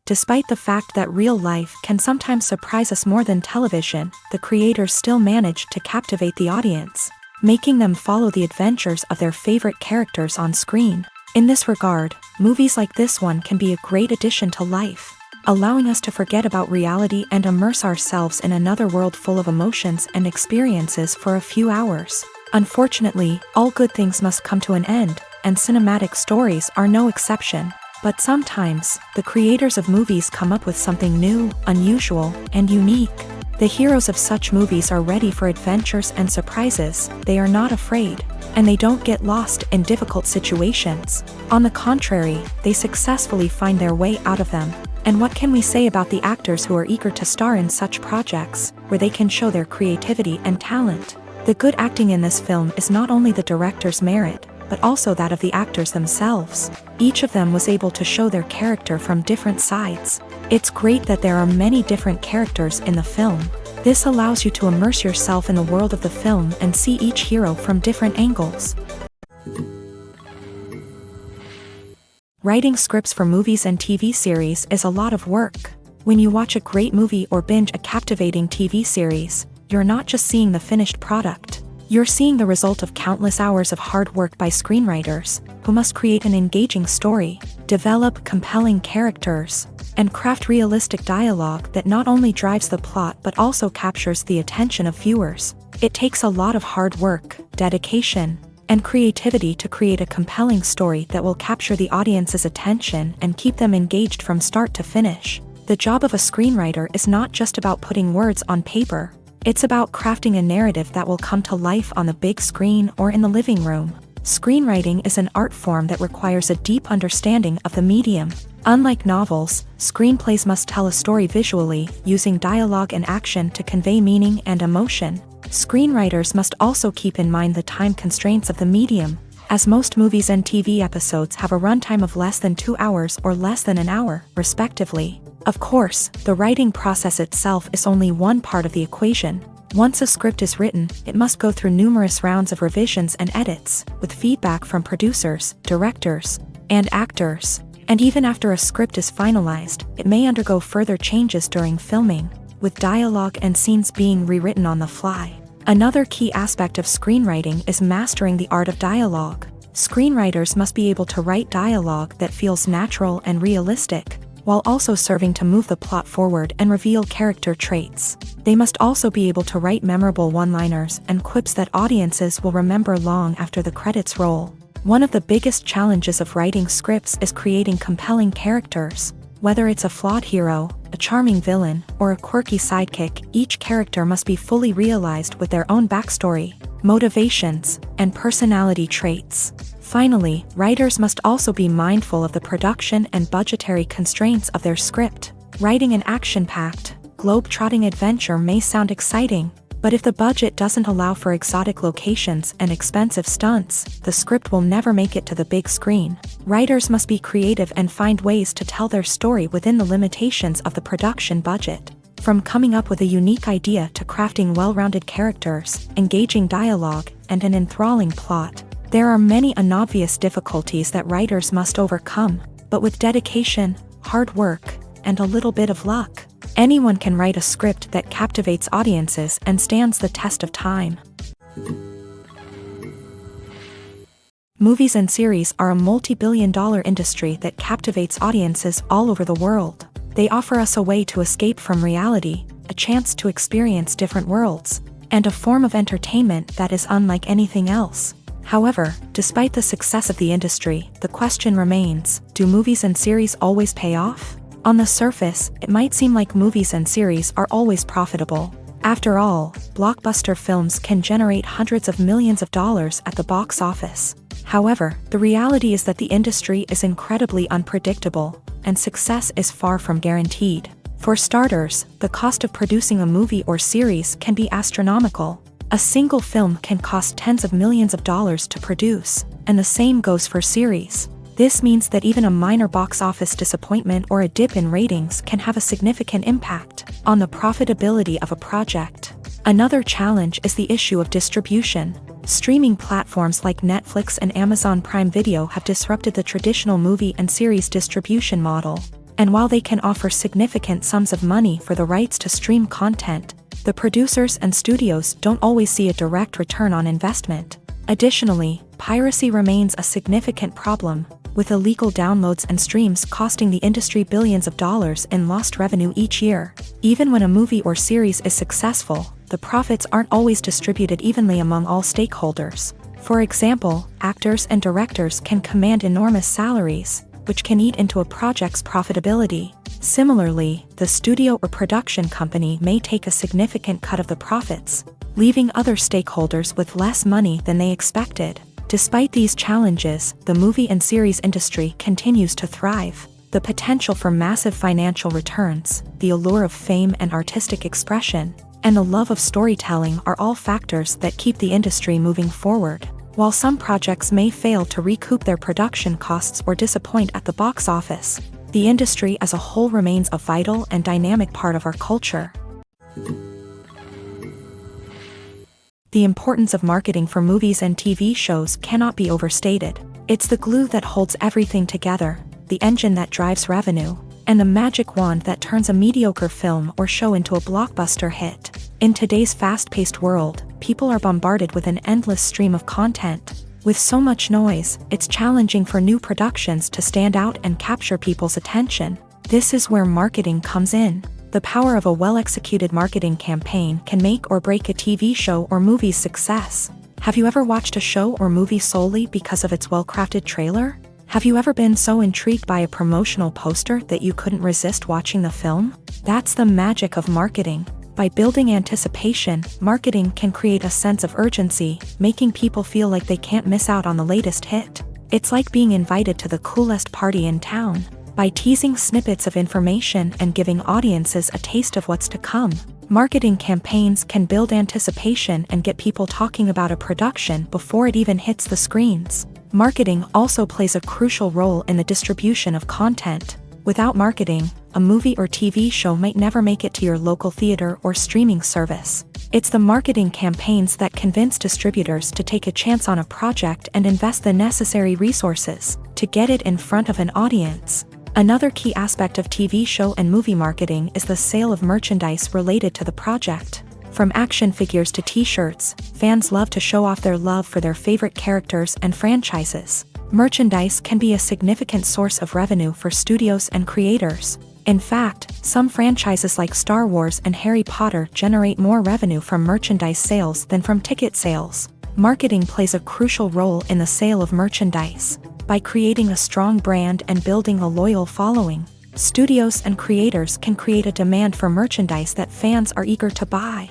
Despite the fact that real life can sometimes surprise us more than television, the creators still manage to captivate the audience, making them follow the adventures of their favorite characters on screen. In this regard, movies like this one can be a great addition to life, allowing us to forget about reality and immerse ourselves in another world full of emotions and experiences for a few hours. Unfortunately, all good things must come to an end, and cinematic stories are no exception. But sometimes, the creators of movies come up with something new, unusual, and unique. The heroes of such movies are ready for adventures and surprises, they are not afraid, and they don't get lost in difficult situations. On the contrary, they successfully find their way out of them. And what can we say about the actors who are eager to star in such projects, where they can show their creativity and talent? The good acting in this film is not only the director's merit, but also that of the actors themselves. Each of them was able to show their character from different sides. It's great that there are many different characters in the film. This allows you to immerse yourself in the world of the film and see each hero from different angles. Writing scripts for movies and TV series is a lot of work. When you watch a great movie or binge a captivating TV series, you're not just seeing the finished product. You're seeing the result of countless hours of hard work by screenwriters, who must create an engaging story, develop compelling characters, and craft realistic dialogue that not only drives the plot but also captures the attention of viewers. It takes a lot of hard work, dedication, and creativity to create a compelling story that will capture the audience's attention and keep them engaged from start to finish. The job of a screenwriter is not just about putting words on paper. It's about crafting a narrative that will come to life on the big screen or in the living room. Screenwriting is an art form that requires a deep understanding of the medium. Unlike novels, screenplays must tell a story visually, using dialogue and action to convey meaning and emotion. Screenwriters must also keep in mind the time constraints of the medium, as most movies and TV episodes have a runtime of less than 2 hours or less than an hour, respectively. Of course, the writing process itself is only one part of the equation. Once a script is written, it must go through numerous rounds of revisions and edits, with feedback from producers, directors, and actors. And even after a script is finalized, it may undergo further changes during filming, with dialogue and scenes being rewritten on the fly. Another key aspect of screenwriting is mastering the art of dialogue. Screenwriters must be able to write dialogue that feels natural and realistic, while also serving to move the plot forward and reveal character traits. They must also be able to write memorable one-liners and quips that audiences will remember long after the credits roll. One of the biggest challenges of writing scripts is creating compelling characters. Whether it's a flawed hero, a charming villain, or a quirky sidekick, each character must be fully realized with their own backstory, motivations, and personality traits. Finally, writers must also be mindful of the production and budgetary constraints of their script. Writing an action-packed, globe-trotting adventure may sound exciting, but if the budget doesn't allow for exotic locations and expensive stunts, the script will never make it to the big screen. Writers must be creative and find ways to tell their story within the limitations of the production budget. From coming up with a unique idea to crafting well-rounded characters, engaging dialogue, and an enthralling plot, there are many unobvious difficulties that writers must overcome, but with dedication, hard work, and a little bit of luck, anyone can write a script that captivates audiences and stands the test of time. Movies and series are a multi-billion-dollar industry that captivates audiences all over the world. They offer us a way to escape from reality, a chance to experience different worlds, and a form of entertainment that is unlike anything else. However, despite the success of the industry, the question remains, do movies and series always pay off? On the surface, it might seem like movies and series are always profitable. After all, blockbuster films can generate hundreds of millions of dollars at the box office. However, the reality is that the industry is incredibly unpredictable, and success is far from guaranteed. For starters, the cost of producing a movie or series can be astronomical. A single film can cost tens of millions of dollars to produce, and the same goes for series. This means that even a minor box office disappointment or a dip in ratings can have a significant impact on the profitability of a project. Another challenge is the issue of distribution. Streaming platforms like Netflix and Amazon Prime Video have disrupted the traditional movie and series distribution model. And while they can offer significant sums of money for the rights to stream content, the producers and studios don't always see a direct return on investment. Additionally, piracy remains a significant problem, with illegal downloads and streams costing the industry billions of dollars in lost revenue each year. Even when a movie or series is successful, the profits aren't always distributed evenly among all stakeholders. For example, actors and directors can command enormous salaries, which can eat into a project's profitability. Similarly, the studio or production company may take a significant cut of the profits, leaving other stakeholders with less money than they expected. Despite these challenges, the movie and series industry continues to thrive. The potential for massive financial returns, the allure of fame and artistic expression, and the love of storytelling are all factors that keep the industry moving forward. While some projects may fail to recoup their production costs or disappoint at the box office, the industry as a whole remains a vital and dynamic part of our culture. The importance of marketing for movies and TV shows cannot be overstated. It's the glue that holds everything together, the engine that drives revenue, and the magic wand that turns a mediocre film or show into a blockbuster hit. In today's fast-paced world, people are bombarded with an endless stream of content. With so much noise, it's challenging for new productions to stand out and capture people's attention. This is where marketing comes in. The power of a well-executed marketing campaign can make or break a TV show or movie's success. Have you ever watched a show or movie solely because of its well-crafted trailer? Have you ever been so intrigued by a promotional poster that you couldn't resist watching the film? That's the magic of marketing. By building anticipation, marketing can create a sense of urgency, making people feel like they can't miss out on the latest hit. It's like being invited to the coolest party in town. By teasing snippets of information and giving audiences a taste of what's to come, marketing campaigns can build anticipation and get people talking about a production before it even hits the screens. Marketing also plays a crucial role in the distribution of content. Without marketing, a movie or TV show might never make it to your local theater or streaming service. It's the marketing campaigns that convince distributors to take a chance on a project and invest the necessary resources to get it in front of an audience. Another key aspect of TV show and movie marketing is the sale of merchandise related to the project. From action figures to t-shirts, fans love to show off their love for their favorite characters and franchises. Merchandise can be a significant source of revenue for studios and creators. In fact, some franchises like Star Wars and Harry Potter generate more revenue from merchandise sales than from ticket sales. Marketing plays a crucial role in the sale of merchandise. By creating a strong brand and building a loyal following, studios and creators can create a demand for merchandise that fans are eager to buy.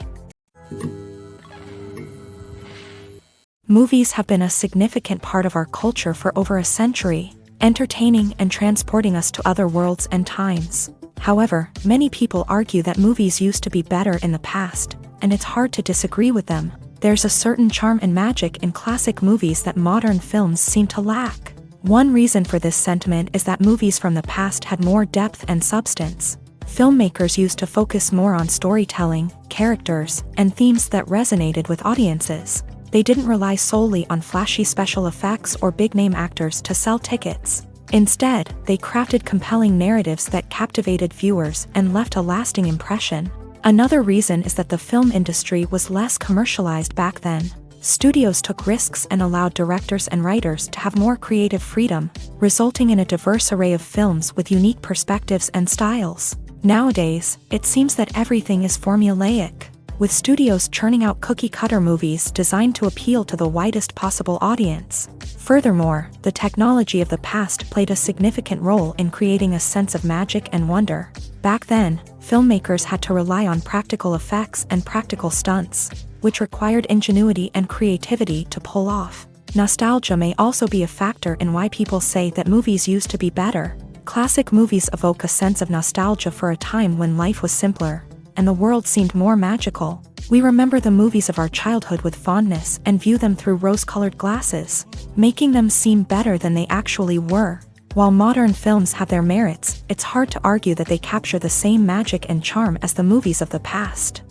Movies have been a significant part of our culture for over a century, entertaining and transporting us to other worlds and times. However, many people argue that movies used to be better in the past, and it's hard to disagree with them. There's a certain charm and magic in classic movies that modern films seem to lack. One reason for this sentiment is that movies from the past had more depth and substance. Filmmakers used to focus more on storytelling, characters, and themes that resonated with audiences. They didn't rely solely on flashy special effects or big-name actors to sell tickets. Instead, they crafted compelling narratives that captivated viewers and left a lasting impression. Another reason is that the film industry was less commercialized back then. Studios took risks and allowed directors and writers to have more creative freedom, resulting in a diverse array of films with unique perspectives and styles. Nowadays, it seems that everything is formulaic, with studios churning out cookie-cutter movies designed to appeal to the widest possible audience. Furthermore, the technology of the past played a significant role in creating a sense of magic and wonder. Back then, filmmakers had to rely on practical effects and practical stunts, which required ingenuity and creativity to pull off. Nostalgia may also be a factor in why people say that movies used to be better. Classic movies evoke a sense of nostalgia for a time when life was simpler, and the world seemed more magical. We remember the movies of our childhood with fondness and view them through rose-colored glasses, making them seem better than they actually were. While modern films have their merits, it's hard to argue that they capture the same magic and charm as the movies of the past.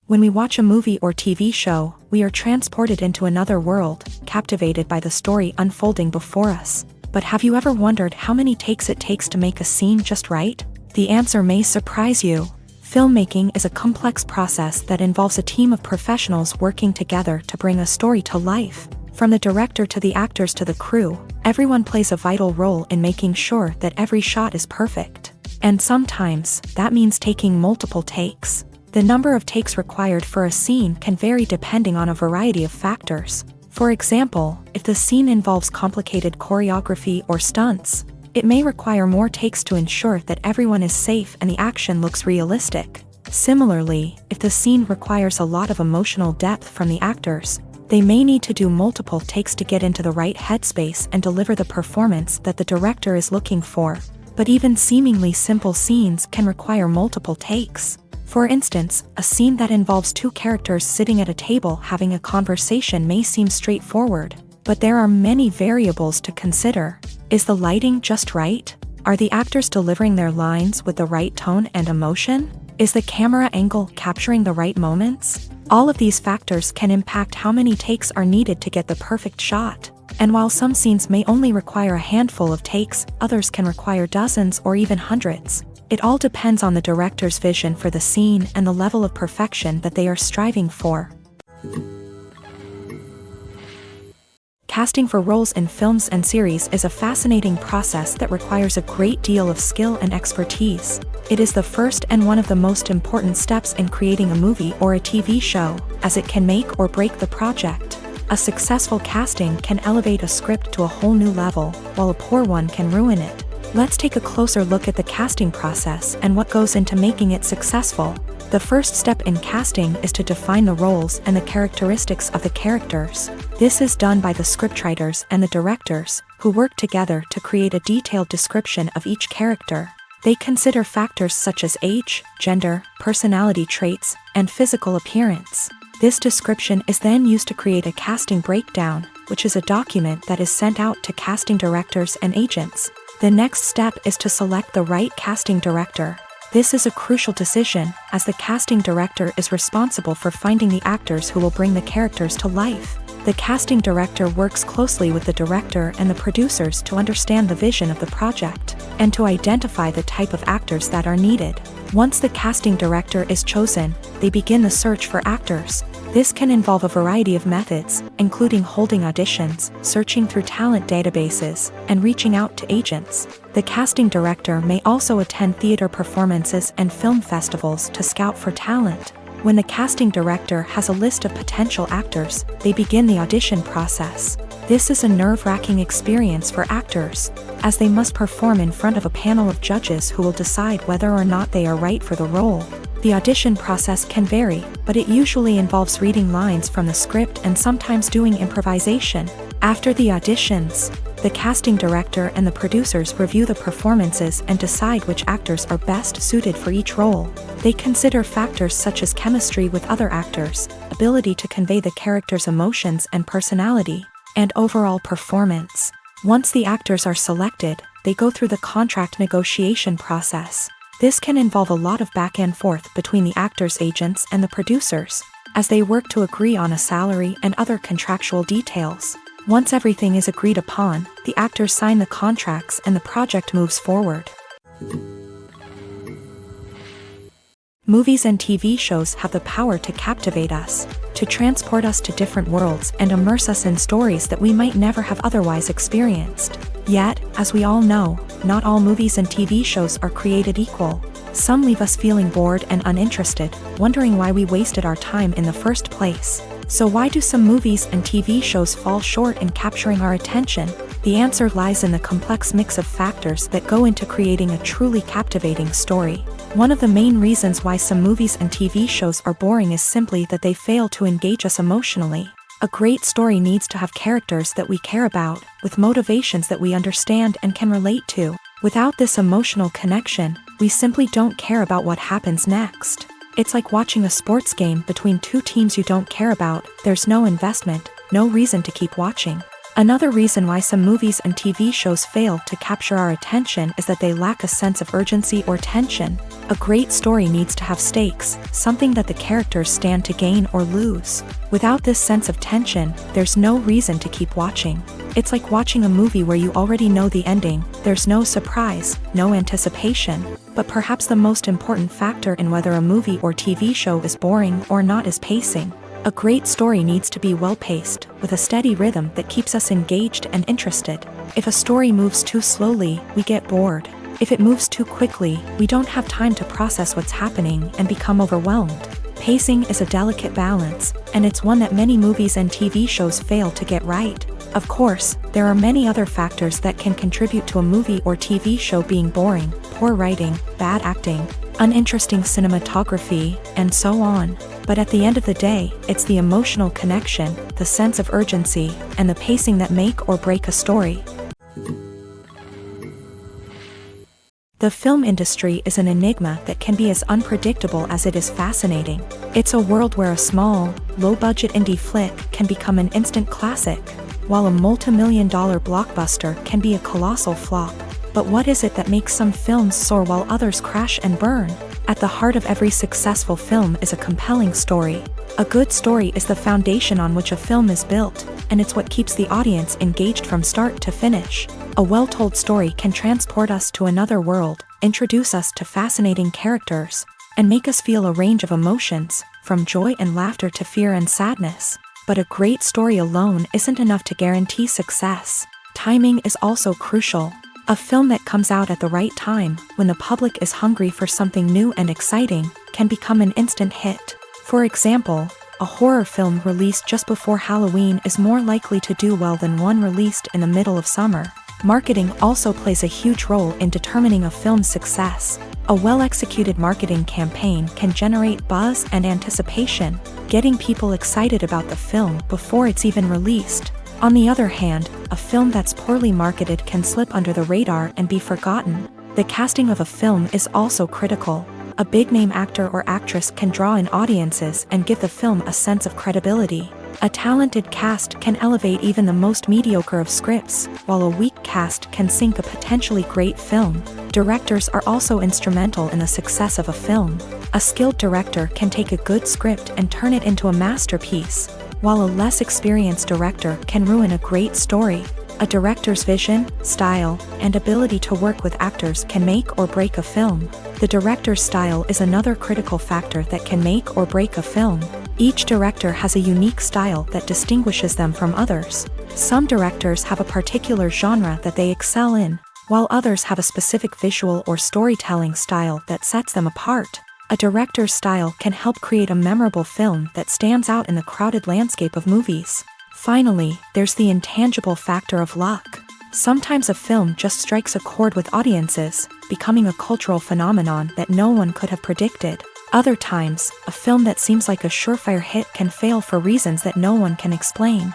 When we watch a movie or TV show, we are transported into another world, captivated by the story unfolding before us. But have you ever wondered how many takes it takes to make a scene just right? The answer may surprise you. Filmmaking is a complex process that involves a team of professionals working together to bring a story to life. From the director to the actors to the crew, everyone plays a vital role in making sure that every shot is perfect. And sometimes, that means taking multiple takes. The number of takes required for a scene can vary depending on a variety of factors. For example, if the scene involves complicated choreography or stunts, it may require more takes to ensure that everyone is safe and the action looks realistic. Similarly, if the scene requires a lot of emotional depth from the actors, they may need to do multiple takes to get into the right headspace and deliver the performance that the director is looking for. But even seemingly simple scenes can require multiple takes. For instance, a scene that involves two characters sitting at a table having a conversation may seem straightforward, but there are many variables to consider. Is the lighting just right? Are the actors delivering their lines with the right tone and emotion? Is the camera angle capturing the right moments? All of these factors can impact how many takes are needed to get the perfect shot. And while some scenes may only require a handful of takes, others can require dozens or even hundreds. It all depends on the director's vision for the scene and the level of perfection that they are striving for. Casting for roles in films and series is a fascinating process that requires a great deal of skill and expertise. It is the first and one of the most important steps in creating a movie or a TV show, as it can make or break the project. A successful casting can elevate a script to a whole new level, while a poor one can ruin it. Let's take a closer look at the casting process and what goes into making it successful. The first step in casting is to define the roles and the characteristics of the characters. This is done by the scriptwriters and the directors, who work together to create a detailed description of each character. They consider factors such as age, gender, personality traits, and physical appearance. This description is then used to create a casting breakdown, which is a document that is sent out to casting directors and agents. The next step is to select the right casting director. This is a crucial decision, as the casting director is responsible for finding the actors who will bring the characters to life. The casting director works closely with the director and the producers to understand the vision of the project, and to identify the type of actors that are needed. Once the casting director is chosen, they begin the search for actors. This can involve a variety of methods, including holding auditions, searching through talent databases, and reaching out to agents. The casting director may also attend theater performances and film festivals to scout for talent. When the casting director has a list of potential actors, they begin the audition process. This is a nerve-wracking experience for actors, as they must perform in front of a panel of judges who will decide whether or not they are right for the role. The audition process can vary, but it usually involves reading lines from the script and sometimes doing improvisation. After the auditions, the casting director and the producers review the performances and decide which actors are best suited for each role. They consider factors such as chemistry with other actors, ability to convey the character's emotions and personality, and overall performance. Once the actors are selected, they go through the contract negotiation process. This can involve a lot of back and forth between the actors' agents and the producers, as they work to agree on a salary and other contractual details. Once everything is agreed upon, the actors sign the contracts and the project moves forward. Movies and TV shows have the power to captivate us, to transport us to different worlds and immerse us in stories that we might never have otherwise experienced. Yet, as we all know, not all movies and TV shows are created equal. Some leave us feeling bored and uninterested, wondering why we wasted our time in the first place. So why do some movies and TV shows fall short in capturing our attention? The answer lies in the complex mix of factors that go into creating a truly captivating story. One of the main reasons why some movies and TV shows are boring is simply that they fail to engage us emotionally. A great story needs to have characters that we care about, with motivations that we understand and can relate to. Without this emotional connection, we simply don't care about what happens next. It's like watching a sports game between two teams you don't care about. There's no investment, no reason to keep watching. Another reason why some movies and TV shows fail to capture our attention is that they lack a sense of urgency or tension. A great story needs to have stakes, something that the characters stand to gain or lose. Without this sense of tension, there's no reason to keep watching. It's like watching a movie where you already know the ending. There's no surprise, no anticipation. But perhaps the most important factor in whether a movie or TV show is boring or not is pacing. A great story needs to be well-paced, with a steady rhythm that keeps us engaged and interested. If a story moves too slowly, we get bored. If it moves too quickly, we don't have time to process what's happening and become overwhelmed. Pacing is a delicate balance, and it's one that many movies and TV shows fail to get right. Of course, there are many other factors that can contribute to a movie or TV show being boring: poor writing, bad acting, uninteresting cinematography, and so on. But at the end of the day, it's the emotional connection, the sense of urgency, and the pacing that make or break a story. The film industry is an enigma that can be as unpredictable as it is fascinating. It's a world where a small, low-budget indie flick can become an instant classic, while a multi-million-dollar blockbuster can be a colossal flop. But what is it that makes some films soar while others crash and burn? At the heart of every successful film is a compelling story. A good story is the foundation on which a film is built, and it's what keeps the audience engaged from start to finish. A well-told story can transport us to another world, introduce us to fascinating characters, and make us feel a range of emotions, from joy and laughter to fear and sadness. But a great story alone isn't enough to guarantee success. Timing is also crucial. A film that comes out at the right time, when the public is hungry for something new and exciting, can become an instant hit. For example, a horror film released just before Halloween is more likely to do well than one released in the middle of summer. Marketing also plays a huge role in determining a film's success. A well-executed marketing campaign can generate buzz and anticipation, getting people excited about the film before it's even released. On the other hand, a film that's poorly marketed can slip under the radar and be forgotten. The casting of a film is also critical. A big-name actor or actress can draw in audiences and give the film a sense of credibility. A talented cast can elevate even the most mediocre of scripts, while a weak cast can sink a potentially great film. Directors are also instrumental in the success of a film. A skilled director can take a good script and turn it into a masterpiece, while a less experienced director can ruin a great story. A director's vision, style, and ability to work with actors can make or break a film. The director's style is another critical factor that can make or break a film. Each director has a unique style that distinguishes them from others. Some directors have a particular genre that they excel in, while others have a specific visual or storytelling style that sets them apart. A director's style can help create a memorable film that stands out in the crowded landscape of movies. Finally, there's the intangible factor of luck. Sometimes a film just strikes a chord with audiences, becoming a cultural phenomenon that no one could have predicted. Other times, a film that seems like a surefire hit can fail for reasons that no one can explain.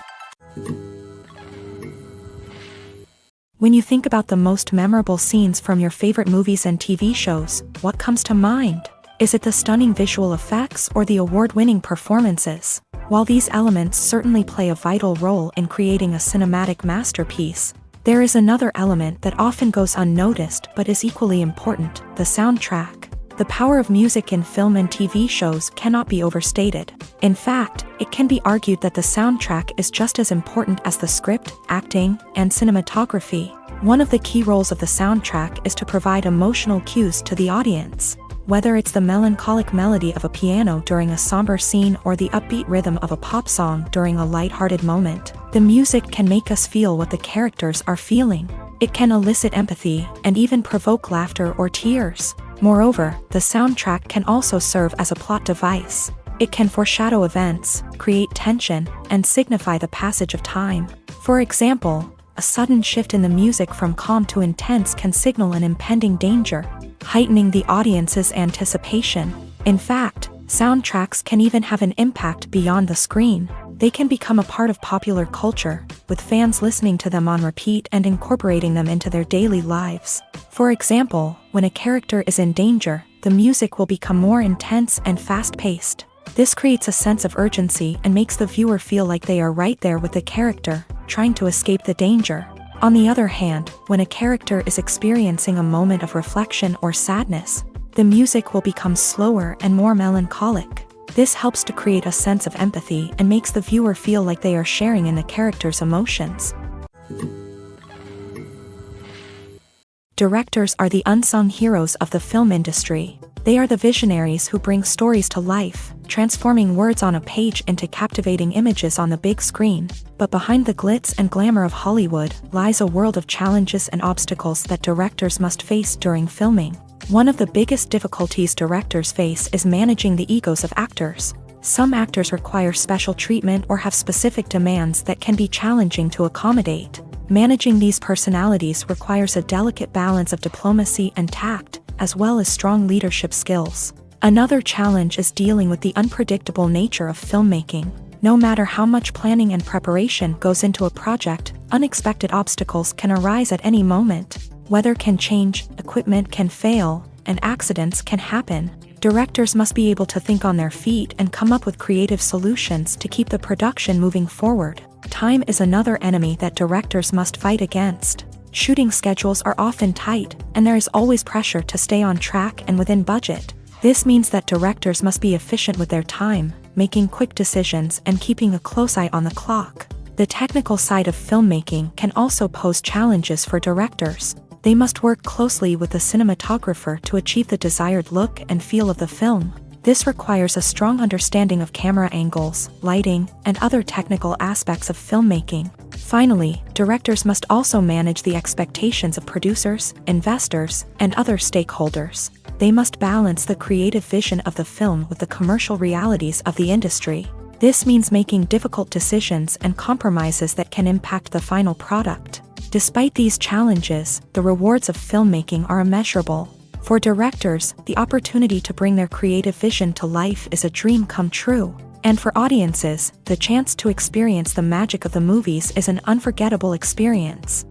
When you think about the most memorable scenes from your favorite movies and TV shows, what comes to mind? Is it the stunning visual effects or the award-winning performances? While these elements certainly play a vital role in creating a cinematic masterpiece, there is another element that often goes unnoticed but is equally important: the soundtrack. The power of music in film and TV shows cannot be overstated. In fact, it can be argued that the soundtrack is just as important as the script, acting, and cinematography. One of the key roles of the soundtrack is to provide emotional cues to the audience. Whether it's the melancholic melody of a piano during a somber scene or the upbeat rhythm of a pop song during a lighthearted moment, the music can make us feel what the characters are feeling. It can elicit empathy and even provoke laughter or tears. Moreover, the soundtrack can also serve as a plot device. It can foreshadow events, create tension, and signify the passage of time. For example, a sudden shift in the music from calm to intense can signal an impending danger, heightening the audience's anticipation. In fact, soundtracks can even have an impact beyond the screen. They can become a part of popular culture, with fans listening to them on repeat and incorporating them into their daily lives. For example, when a character is in danger, the music will become more intense and fast-paced. This creates a sense of urgency and makes the viewer feel like they are right there with the character, trying to escape the danger. On the other hand, when a character is experiencing a moment of reflection or sadness, the music will become slower and more melancholic. This helps to create a sense of empathy and makes the viewer feel like they are sharing in the character's emotions. Directors are the unsung heroes of the film industry. They are the visionaries who bring stories to life, transforming words on a page into captivating images on the big screen. But behind the glitz and glamour of Hollywood lies a world of challenges and obstacles that directors must face during filming. One of the biggest difficulties directors face is managing the egos of actors. Some actors require special treatment or have specific demands that can be challenging to accommodate. Managing these personalities requires a delicate balance of diplomacy and tact, as well as strong leadership skills. Another challenge is dealing with the unpredictable nature of filmmaking. No matter how much planning and preparation goes into a project, unexpected obstacles can arise at any moment. Weather can change, equipment can fail, and accidents can happen. Directors must be able to think on their feet and come up with creative solutions to keep the production moving forward. Time is another enemy that directors must fight against. Shooting schedules are often tight, and there is always pressure to stay on track and within budget. This means that directors must be efficient with their time, making quick decisions and keeping a close eye on the clock. The technical side of filmmaking can also pose challenges for directors. They must work closely with the cinematographer to achieve the desired look and feel of the film. This requires a strong understanding of camera angles, lighting, and other technical aspects of filmmaking. Finally, directors must also manage the expectations of producers, investors, and other stakeholders. They must balance the creative vision of the film with the commercial realities of the industry. This means making difficult decisions and compromises that can impact the final product. Despite these challenges, the rewards of filmmaking are immeasurable. For directors, the opportunity to bring their creative vision to life is a dream come true. And for audiences, the chance to experience the magic of the movies is an unforgettable experience.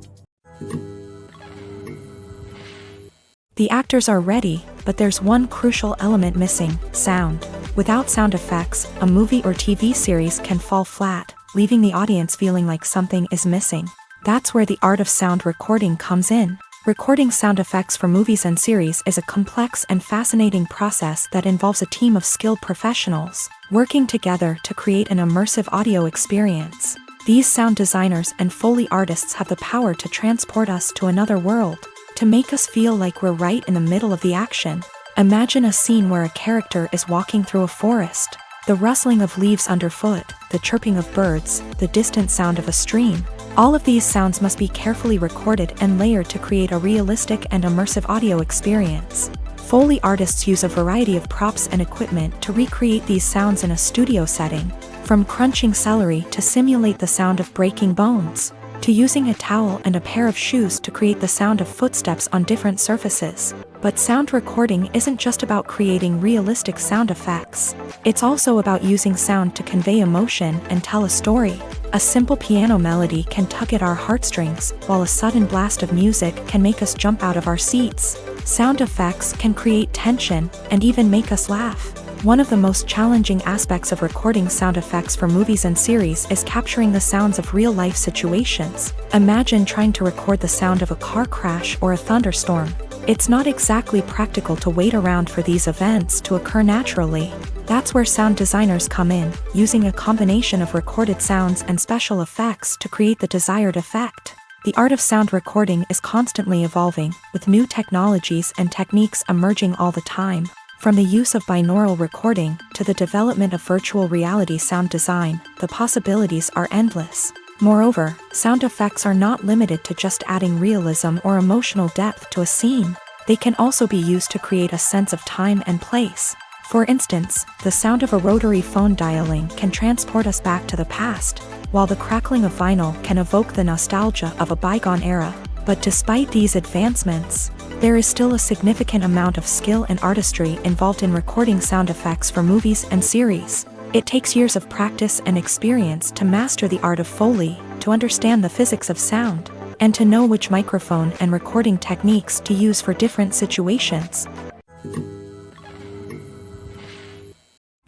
The actors are ready, but there's one crucial element missing: sound. Without sound effects, a movie or TV series can fall flat, leaving the audience feeling like something is missing. That's where the art of sound recording comes in. Recording sound effects for movies and series is a complex and fascinating process that involves a team of skilled professionals working together to create an immersive audio experience. These sound designers and Foley artists have the power to transport us to another world, to make us feel like we're right in the middle of the action. Imagine a scene where a character is walking through a forest. The rustling of leaves underfoot, the chirping of birds, the distant sound of a stream. All of these sounds must be carefully recorded and layered to create a realistic and immersive audio experience. Foley artists use a variety of props and equipment to recreate these sounds in a studio setting, from crunching celery to simulate the sound of breaking bones, to using a towel and a pair of shoes to create the sound of footsteps on different surfaces. But sound recording isn't just about creating realistic sound effects. It's also about using sound to convey emotion and tell a story. A simple piano melody can tug at our heartstrings, while a sudden blast of music can make us jump out of our seats. Sound effects can create tension and even make us laugh. One of the most challenging aspects of recording sound effects for movies and series is capturing the sounds of real-life situations. Imagine trying to record the sound of a car crash or a thunderstorm. It's not exactly practical to wait around for these events to occur naturally. That's where sound designers come in, using a combination of recorded sounds and special effects to create the desired effect. The art of sound recording is constantly evolving, with new technologies and techniques emerging all the time. From the use of binaural recording to the development of virtual reality sound design, the possibilities are endless. Moreover, sound effects are not limited to just adding realism or emotional depth to a scene. They can also be used to create a sense of time and place. For instance, the sound of a rotary phone dialing can transport us back to the past, while the crackling of vinyl can evoke the nostalgia of a bygone era. But despite these advancements, there is still a significant amount of skill and artistry involved in recording sound effects for movies and series. It takes years of practice and experience to master the art of Foley, to understand the physics of sound, and to know which microphone and recording techniques to use for different situations.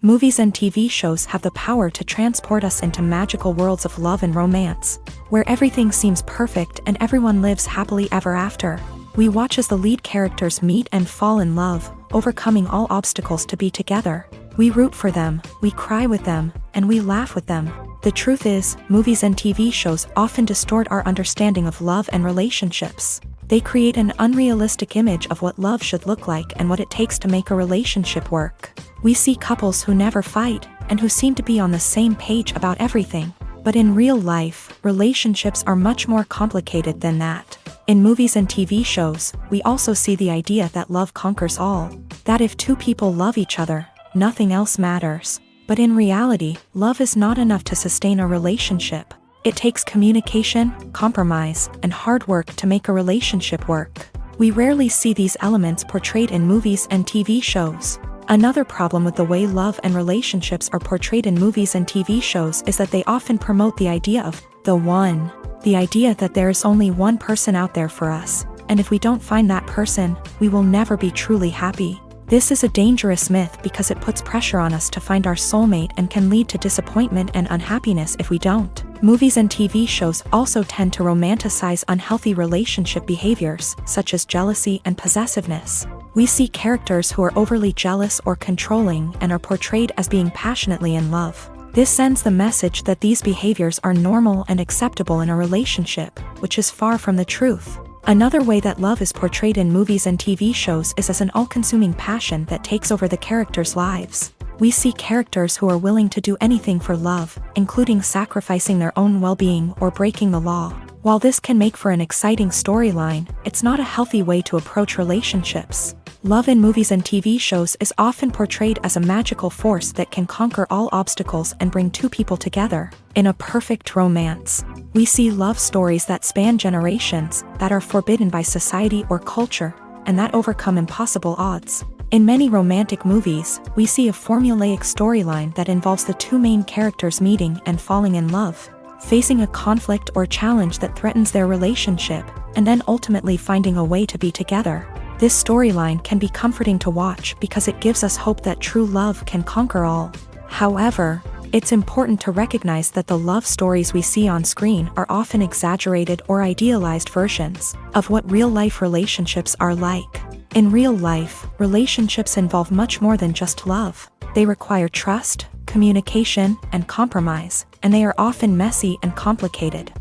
Movies and TV shows have the power to transport us into magical worlds of love and romance, where everything seems perfect and everyone lives happily ever after. We watch as the lead characters meet and fall in love, overcoming all obstacles to be together. We root for them, we cry with them, and we laugh with them. The truth is, movies and TV shows often distort our understanding of love and relationships. They create an unrealistic image of what love should look like and what it takes to make a relationship work. We see couples who never fight, and who seem to be on the same page about everything. But in real life, relationships are much more complicated than that. In movies and TV shows, we also see the idea that love conquers all. That if two people love each other, nothing else matters. But in reality, love is not enough to sustain a relationship. It takes communication, compromise, and hard work to make a relationship work. We rarely see these elements portrayed in movies and TV shows. Another problem with the way love and relationships are portrayed in movies and TV shows is that they often promote the idea of the one. The idea that there is only one person out there for us, and if we don't find that person, we will never be truly happy. This is a dangerous myth because it puts pressure on us to find our soulmate and can lead to disappointment and unhappiness if we don't. Movies and TV shows also tend to romanticize unhealthy relationship behaviors, such as jealousy and possessiveness. We see characters who are overly jealous or controlling and are portrayed as being passionately in love. This sends the message that these behaviors are normal and acceptable in a relationship, which is far from the truth. Another way that love is portrayed in movies and TV shows is as an all-consuming passion that takes over the characters' lives. We see characters who are willing to do anything for love, including sacrificing their own well-being or breaking the law. While this can make for an exciting storyline, it's not a healthy way to approach relationships. Love in movies and TV shows is often portrayed as a magical force that can conquer all obstacles and bring two people together. In a perfect romance, we see love stories that span generations, that are forbidden by society or culture, and that overcome impossible odds. In many romantic movies, we see a formulaic storyline that involves the two main characters meeting and falling in love, facing a conflict or challenge that threatens their relationship, and then ultimately finding a way to be together. This storyline can be comforting to watch because it gives us hope that true love can conquer all. However, it's important to recognize that the love stories we see on screen are often exaggerated or idealized versions of what real-life relationships are like. In real life, relationships involve much more than just love. They require trust, communication, and compromise, and they are often messy and complicated.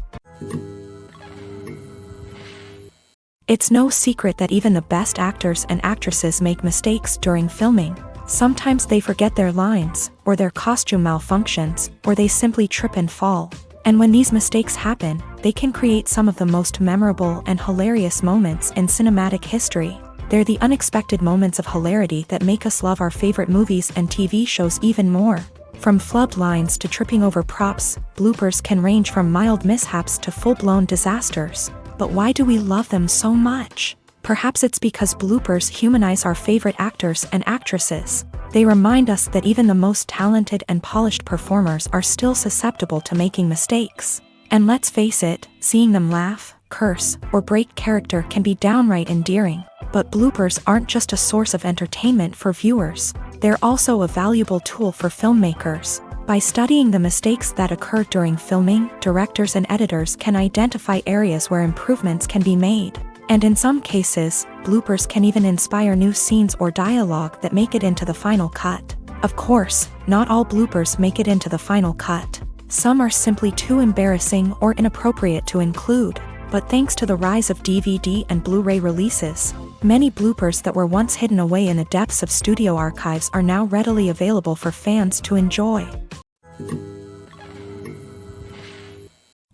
It's no secret that even the best actors and actresses make mistakes during filming. Sometimes they forget their lines, or their costume malfunctions, or they simply trip and fall. And when these mistakes happen, they can create some of the most memorable and hilarious moments in cinematic history. They're the unexpected moments of hilarity that make us love our favorite movies and TV shows even more. From flubbed lines to tripping over props, bloopers can range from mild mishaps to full-blown disasters. But why do we love them so much? Perhaps it's because bloopers humanize our favorite actors and actresses. They remind us that even the most talented and polished performers are still susceptible to making mistakes. And let's face it, seeing them laugh, curse, or break character can be downright endearing. But bloopers aren't just a source of entertainment for viewers. They're also a valuable tool for filmmakers. By studying the mistakes that occur during filming, directors and editors can identify areas where improvements can be made. And in some cases, bloopers can even inspire new scenes or dialogue that make it into the final cut. Of course, not all bloopers make it into the final cut. Some are simply too embarrassing or inappropriate to include. But thanks to the rise of DVD and Blu-ray releases, Many bloopers that were once hidden away in the depths of studio archives are now readily available for fans to enjoy.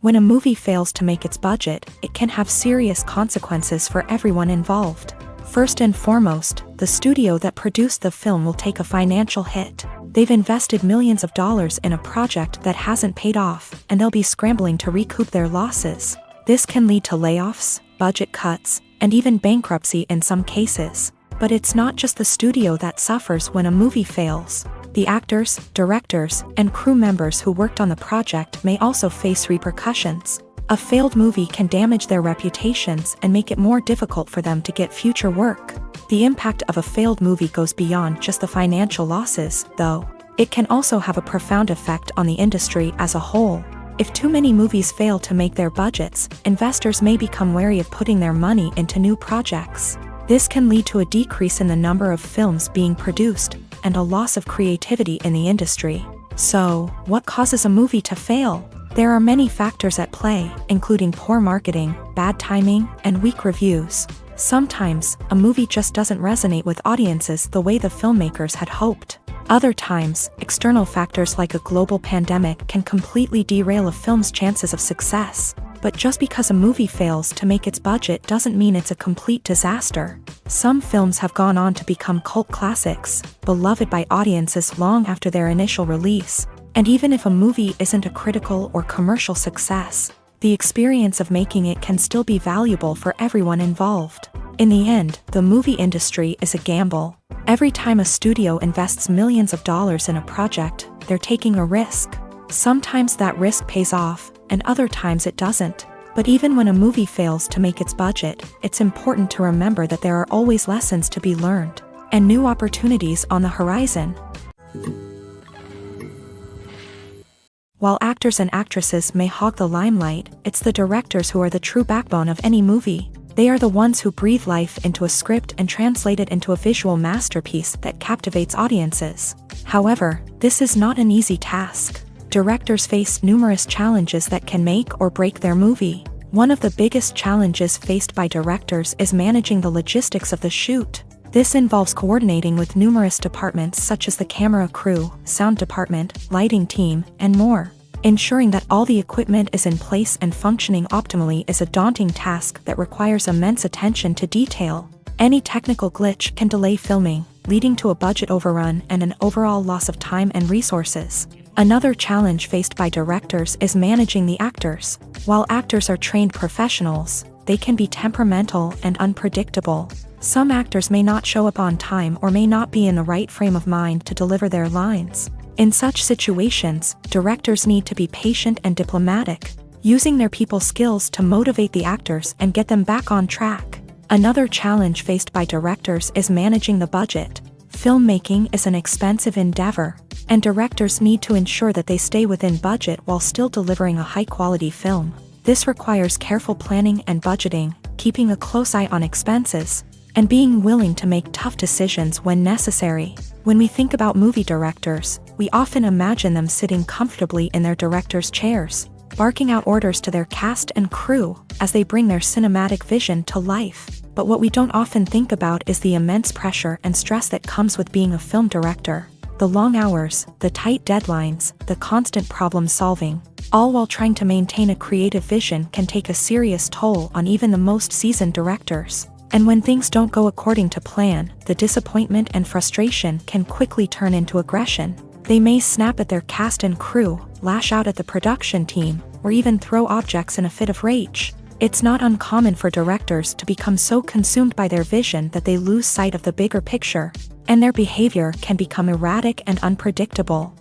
When a movie fails to make its budget, it can have serious consequences for everyone involved. First and foremost, the studio that produced the film will take a financial hit. They've invested millions of dollars in a project that hasn't paid off, and they'll be scrambling to recoup their losses. This can lead to layoffs, budget cuts, and even bankruptcy in some cases. But it's not just the studio that suffers when a movie fails. The actors, directors, and crew members who worked on the project may also face repercussions. A failed movie can damage their reputations and make it more difficult for them to get future work. The impact of a failed movie goes beyond just the financial losses, though. It can also have a profound effect on the industry as a whole. If too many movies fail to make their budgets, investors may become wary of putting their money into new projects. This can lead to a decrease in the number of films being produced, and a loss of creativity in the industry. So, what causes a movie to fail? There are many factors at play, including poor marketing, bad timing, and weak reviews. Sometimes, a movie just doesn't resonate with audiences the way the filmmakers had hoped. Other times, external factors like a global pandemic can completely derail a film's chances of success. But just because a movie fails to make its budget doesn't mean it's a complete disaster. Some films have gone on to become cult classics, beloved by audiences long after their initial release. And even if a movie isn't a critical or commercial success, the experience of making it can still be valuable for everyone involved. In the end, the movie industry is a gamble. Every time a studio invests millions of dollars in a project, they're taking a risk. Sometimes that risk pays off, and other times it doesn't. But even when a movie fails to make its budget, it's important to remember that there are always lessons to be learned, and new opportunities on the horizon. While actors and actresses may hog the limelight, it's the directors who are the true backbone of any movie. They are the ones who breathe life into a script and translate it into a visual masterpiece that captivates audiences. However, this is not an easy task. Directors face numerous challenges that can make or break their movie. One of the biggest challenges faced by directors is managing the logistics of the shoot. This involves coordinating with numerous departments such as the camera crew, sound department, lighting team, and more. Ensuring that all the equipment is in place and functioning optimally is a daunting task that requires immense attention to detail. Any technical glitch can delay filming, leading to a budget overrun and an overall loss of time and resources. Another challenge faced by directors is managing the actors. While actors are trained professionals, they can be temperamental and unpredictable. Some actors may not show up on time or may not be in the right frame of mind to deliver their lines. In such situations, directors need to be patient and diplomatic, using their people skills to motivate the actors and get them back on track. Another challenge faced by directors is managing the budget. Filmmaking is an expensive endeavor, and directors need to ensure that they stay within budget while still delivering a high-quality film. This requires careful planning and budgeting, keeping a close eye on expenses, and being willing to make tough decisions when necessary. When we think about movie directors, we often imagine them sitting comfortably in their director's chairs, barking out orders to their cast and crew as they bring their cinematic vision to life. But what we don't often think about is the immense pressure and stress that comes with being a film director. The long hours, the tight deadlines, the constant problem solving, all while trying to maintain a creative vision can take a serious toll on even the most seasoned directors. And when things don't go according to plan, the disappointment and frustration can quickly turn into aggression. They may snap at their cast and crew, lash out at the production team, or even throw objects in a fit of rage. It's not uncommon for directors to become so consumed by their vision that they lose sight of the bigger picture, and their behavior can become erratic and unpredictable.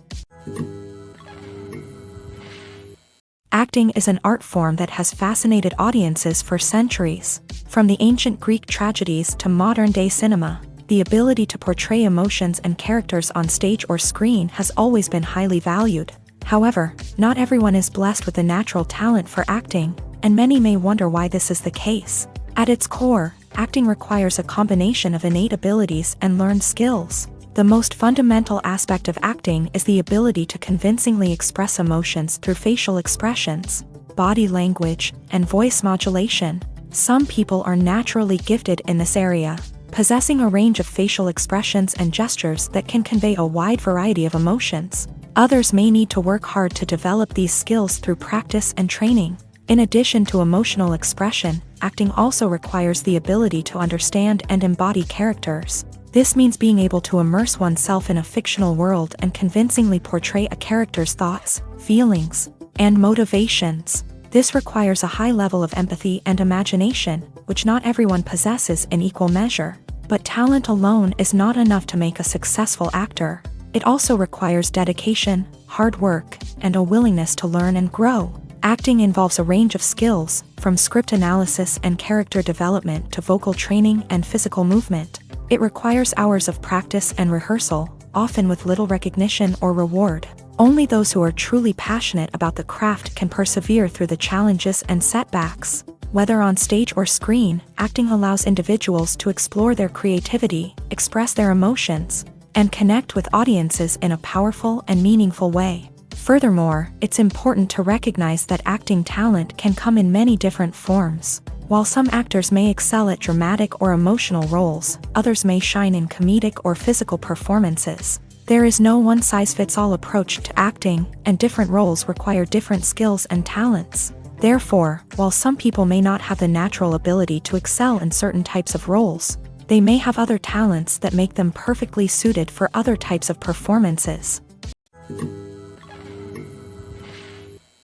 Acting is an art form that has fascinated audiences for centuries. From the ancient Greek tragedies to modern-day cinema, the ability to portray emotions and characters on stage or screen has always been highly valued. However, not everyone is blessed with the natural talent for acting, and many may wonder why this is the case. At its core, acting requires a combination of innate abilities and learned skills. The most fundamental aspect of acting is the ability to convincingly express emotions through facial expressions, body language, and voice modulation. Some people are naturally gifted in this area, possessing a range of facial expressions and gestures that can convey a wide variety of emotions. Others may need to work hard to develop these skills through practice and training. In addition to emotional expression, acting also requires the ability to understand and embody characters. This means being able to immerse oneself in a fictional world and convincingly portray a character's thoughts, feelings, and motivations. This requires a high level of empathy and imagination, which not everyone possesses in equal measure. But talent alone is not enough to make a successful actor. It also requires dedication, hard work, and a willingness to learn and grow. Acting involves a range of skills, from script analysis and character development to vocal training and physical movement. It requires hours of practice and rehearsal, often with little recognition or reward. Only those who are truly passionate about the craft can persevere through the challenges and setbacks. Whether on stage or screen, acting allows individuals to explore their creativity, express their emotions, and connect with audiences in a powerful and meaningful way. Furthermore, it's important to recognize that acting talent can come in many different forms. While some actors may excel at dramatic or emotional roles, others may shine in comedic or physical performances. There is no one-size-fits-all approach to acting, and different roles require different skills and talents. Therefore, while some people may not have the natural ability to excel in certain types of roles, they may have other talents that make them perfectly suited for other types of performances.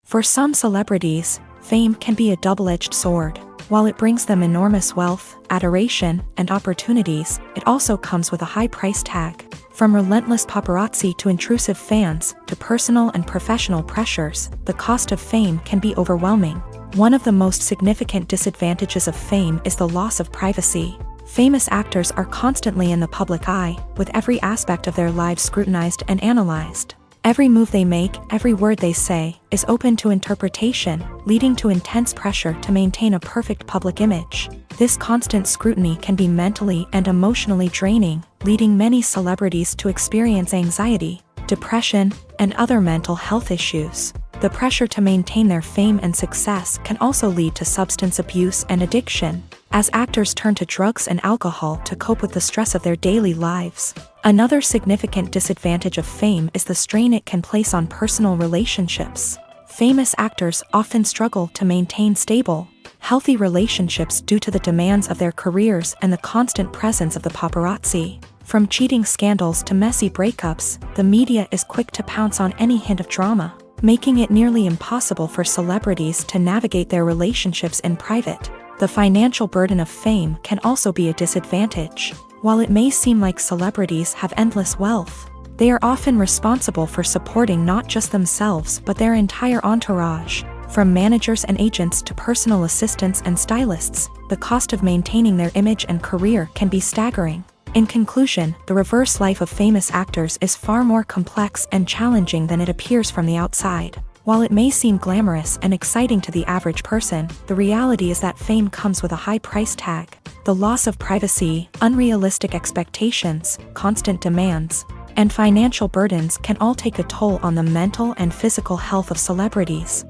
For some celebrities, fame can be a double-edged sword. While it brings them enormous wealth, adoration, and opportunities, it also comes with a high price tag. From relentless paparazzi to intrusive fans, to personal and professional pressures, the cost of fame can be overwhelming. One of the most significant disadvantages of fame is the loss of privacy. Famous actors are constantly in the public eye, with every aspect of their lives scrutinized and analyzed. Every move they make, every word they say, is open to interpretation, leading to intense pressure to maintain a perfect public image. This constant scrutiny can be mentally and emotionally draining, leading many celebrities to experience anxiety, depression, and other mental health issues. The pressure to maintain their fame and success can also lead to substance abuse and addiction, as actors turn to drugs and alcohol to cope with the stress of their daily lives. Another significant disadvantage of fame is the strain it can place on personal relationships. Famous actors often struggle to maintain stable, healthy relationships due to the demands of their careers and the constant presence of the paparazzi. From cheating scandals to messy breakups, the media is quick to pounce on any hint of drama, making it nearly impossible for celebrities to navigate their relationships in private. The financial burden of fame can also be a disadvantage. While it may seem like celebrities have endless wealth, they are often responsible for supporting not just themselves but their entire entourage. From managers and agents to personal assistants and stylists, the cost of maintaining their image and career can be staggering. In conclusion, the reverse life of famous actors is far more complex and challenging than it appears from the outside. While it may seem glamorous and exciting to the average person, the reality is that fame comes with a high price tag. The loss of privacy, unrealistic expectations, constant demands, and financial burdens can all take a toll on the mental and physical health of celebrities.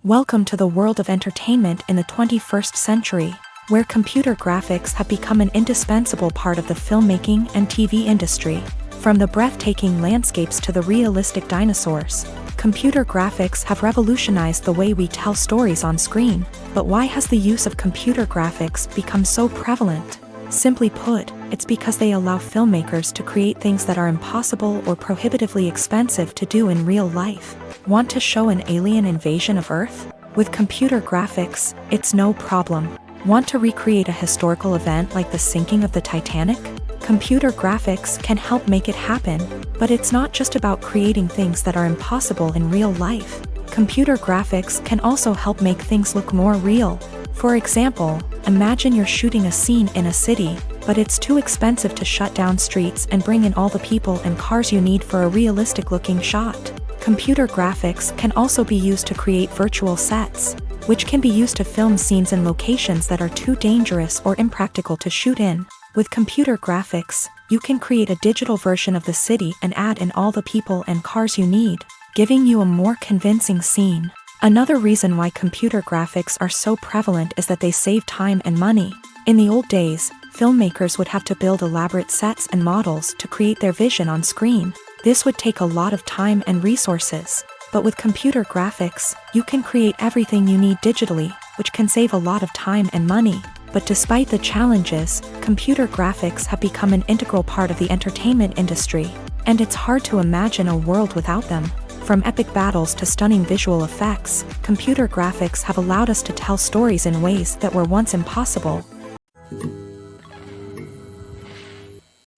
Welcome to the world of entertainment in the 21st century, where computer graphics have become an indispensable part of the filmmaking and TV industry. From the breathtaking landscapes to the realistic dinosaurs, computer graphics have revolutionized the way we tell stories on screen. But why has the use of computer graphics become so prevalent? Simply put, it's because they allow filmmakers to create things that are impossible or prohibitively expensive to do in real life. Want to show an alien invasion of Earth? With computer graphics, it's no problem. Want to recreate a historical event like the sinking of the Titanic? Computer graphics can help make it happen, but it's not just about creating things that are impossible in real life. Computer graphics can also help make things look more real. For example, imagine you're shooting a scene in a city, but it's too expensive to shut down streets and bring in all the people and cars you need for a realistic-looking shot. Computer graphics can also be used to create virtual sets, which can be used to film scenes in locations that are too dangerous or impractical to shoot in. With computer graphics, you can create a digital version of the city and add in all the people and cars you need, giving you a more convincing scene. Another reason why computer graphics are so prevalent is that they save time and money. In the old days, filmmakers would have to build elaborate sets and models to create their vision on screen. This would take a lot of time and resources. But with computer graphics, you can create everything you need digitally, which can save a lot of time and money. But despite the challenges, computer graphics have become an integral part of the entertainment industry, and it's hard to imagine a world without them. From epic battles to stunning visual effects, computer graphics have allowed us to tell stories in ways that were once impossible.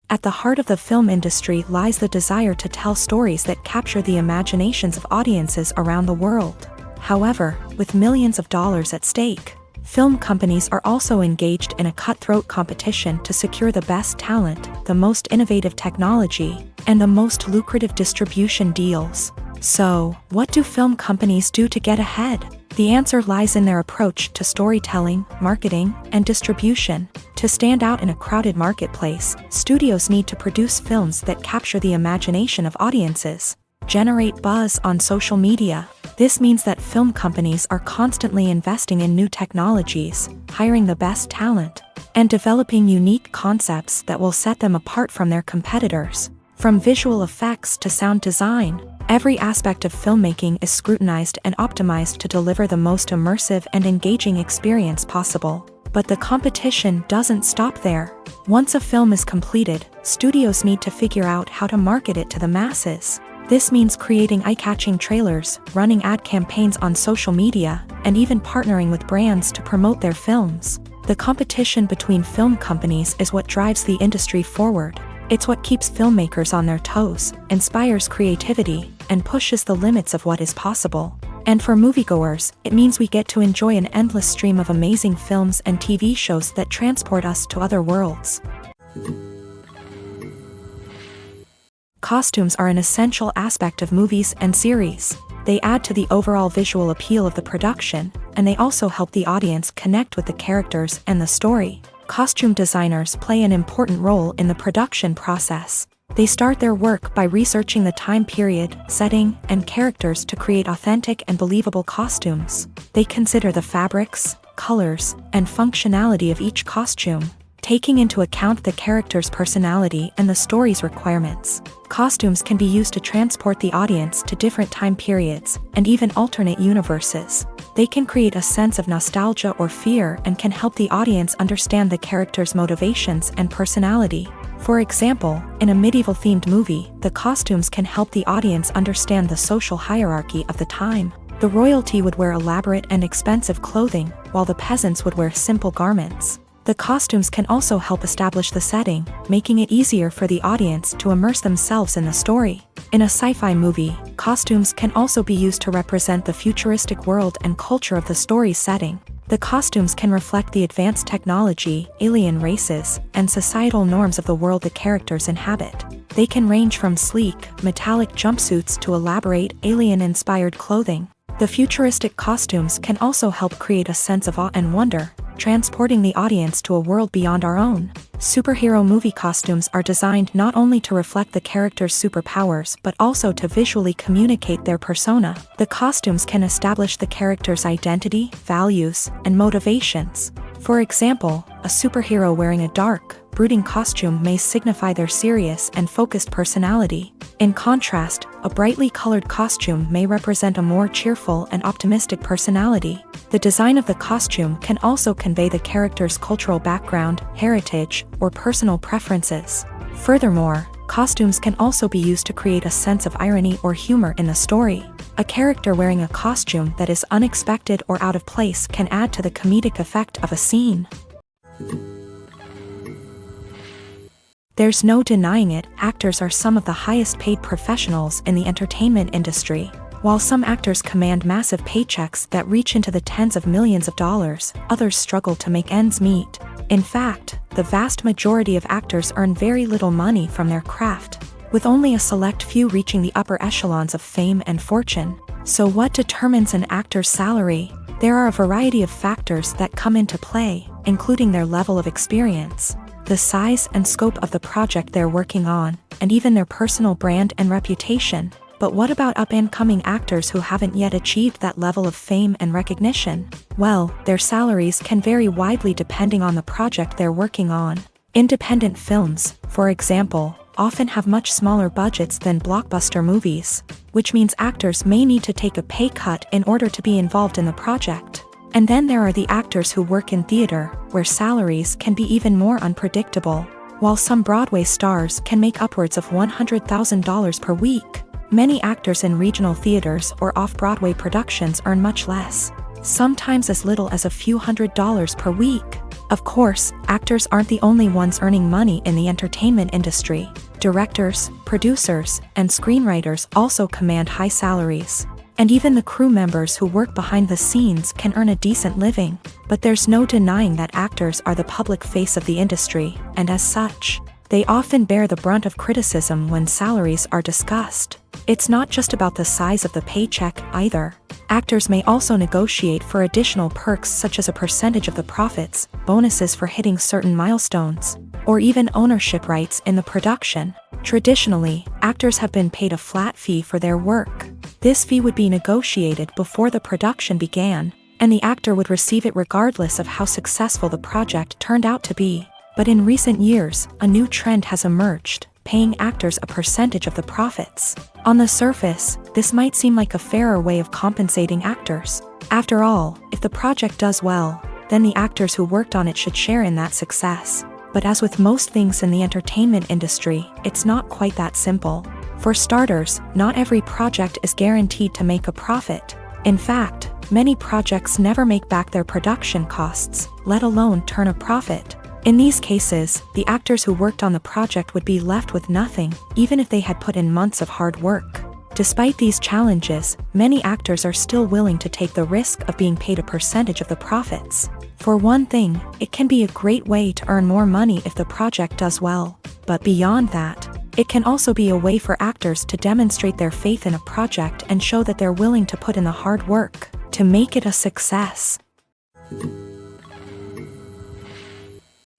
At the heart of the film industry lies the desire to tell stories that capture the imaginations of audiences around the world. However, with millions of dollars at stake, film companies are also engaged in a cutthroat competition to secure the best talent, the most innovative technology, and the most lucrative distribution deals. So, what do film companies do to get ahead? The answer lies in their approach to storytelling, marketing, and distribution. To stand out in a crowded marketplace, studios need to produce films that capture the imagination of audiences, generate buzz on social media. This means that film companies are constantly investing in new technologies, hiring the best talent, and developing unique concepts that will set them apart from their competitors. From visual effects to sound design, every aspect of filmmaking is scrutinized and optimized to deliver the most immersive and engaging experience possible. But the competition doesn't stop there. Once a film is completed, studios need to figure out how to market it to the masses. This means creating eye-catching trailers, running ad campaigns on social media, and even partnering with brands to promote their films. The competition between film companies is what drives the industry forward. It's what keeps filmmakers on their toes, inspires creativity, and pushes the limits of what is possible. And for moviegoers, it means we get to enjoy an endless stream of amazing films and TV shows that transport us to other worlds. Costumes are an essential aspect of movies and series. They add to the overall visual appeal of the production, and they also help the audience connect with the characters and the story. Costume designers play an important role in the production process. They start their work by researching the time period, setting, and characters to create authentic and believable costumes. They consider the fabrics, colors, and functionality of each costume, taking into account the character's personality and the story's requirements. Costumes can be used to transport the audience to different time periods, and even alternate universes. They can create a sense of nostalgia or fear and can help the audience understand the character's motivations and personality. For example, in a medieval-themed movie, the costumes can help the audience understand the social hierarchy of the time. The royalty would wear elaborate and expensive clothing, while the peasants would wear simple garments. The costumes can also help establish the setting, making it easier for the audience to immerse themselves in the story. In a sci-fi movie, costumes can also be used to represent the futuristic world and culture of the story's setting. The costumes can reflect the advanced technology, alien races, and societal norms of the world the characters inhabit. They can range from sleek, metallic jumpsuits to elaborate, alien-inspired clothing. The futuristic costumes can also help create a sense of awe and wonder, transporting the audience to a world beyond our own. Superhero movie costumes are designed not only to reflect the character's superpowers but also to visually communicate their persona. The costumes can establish the character's identity, values, and motivations. For example, a superhero wearing a dark, brooding costume may signify their serious and focused personality. In contrast, a brightly colored costume may represent a more cheerful and optimistic personality. The design of the costume can also convey the character's cultural background, heritage, or personal preferences. Furthermore, costumes can also be used to create a sense of irony or humor in the story. A character wearing a costume that is unexpected or out of place can add to the comedic effect of a scene. There's no denying it, actors are some of the highest paid professionals in the entertainment industry. While some actors command massive paychecks that reach into the tens of millions of dollars, others struggle to make ends meet. In fact, the vast majority of actors earn very little money from their craft, with only a select few reaching the upper echelons of fame and fortune. So what determines an actor's salary? There are a variety of factors that come into play, including their level of experience, the size and scope of the project they're working on, and even their personal brand and reputation. But what about up-and-coming actors who haven't yet achieved that level of fame and recognition? Well, their salaries can vary widely depending on the project they're working on. Independent films, for example, often have much smaller budgets than blockbuster movies, which means actors may need to take a pay cut in order to be involved in the project. And then there are the actors who work in theater, where salaries can be even more unpredictable. While some Broadway stars can make upwards of $100,000 per week, many actors in regional theaters or off-Broadway productions earn much less, sometimes as little as a few $100s per week. Of course, actors aren't the only ones earning money in the entertainment industry. Directors, producers, and screenwriters also command high salaries. And even the crew members who work behind the scenes can earn a decent living. But there's no denying that actors are the public face of the industry, and as such, they often bear the brunt of criticism when salaries are discussed. It's not just about the size of the paycheck, either. Actors may also negotiate for additional perks such as a percentage of the profits, bonuses for hitting certain milestones, or even ownership rights in the production. Traditionally, actors have been paid a flat fee for their work. This fee would be negotiated before the production began, and the actor would receive it regardless of how successful the project turned out to be. But in recent years, a new trend has emerged, paying actors a percentage of the profits. On the surface, this might seem like a fairer way of compensating actors. After all, if the project does well, then the actors who worked on it should share in that success. But as with most things in the entertainment industry, it's not quite that simple. For starters, not every project is guaranteed to make a profit. In fact, many projects never make back their production costs, let alone turn a profit. In these cases, the actors who worked on the project would be left with nothing, even if they had put in months of hard work. Despite these challenges, many actors are still willing to take the risk of being paid a percentage of the profits. For one thing, it can be a great way to earn more money if the project does well. But beyond that, it can also be a way for actors to demonstrate their faith in a project and show that they're willing to put in the hard work to make it a success.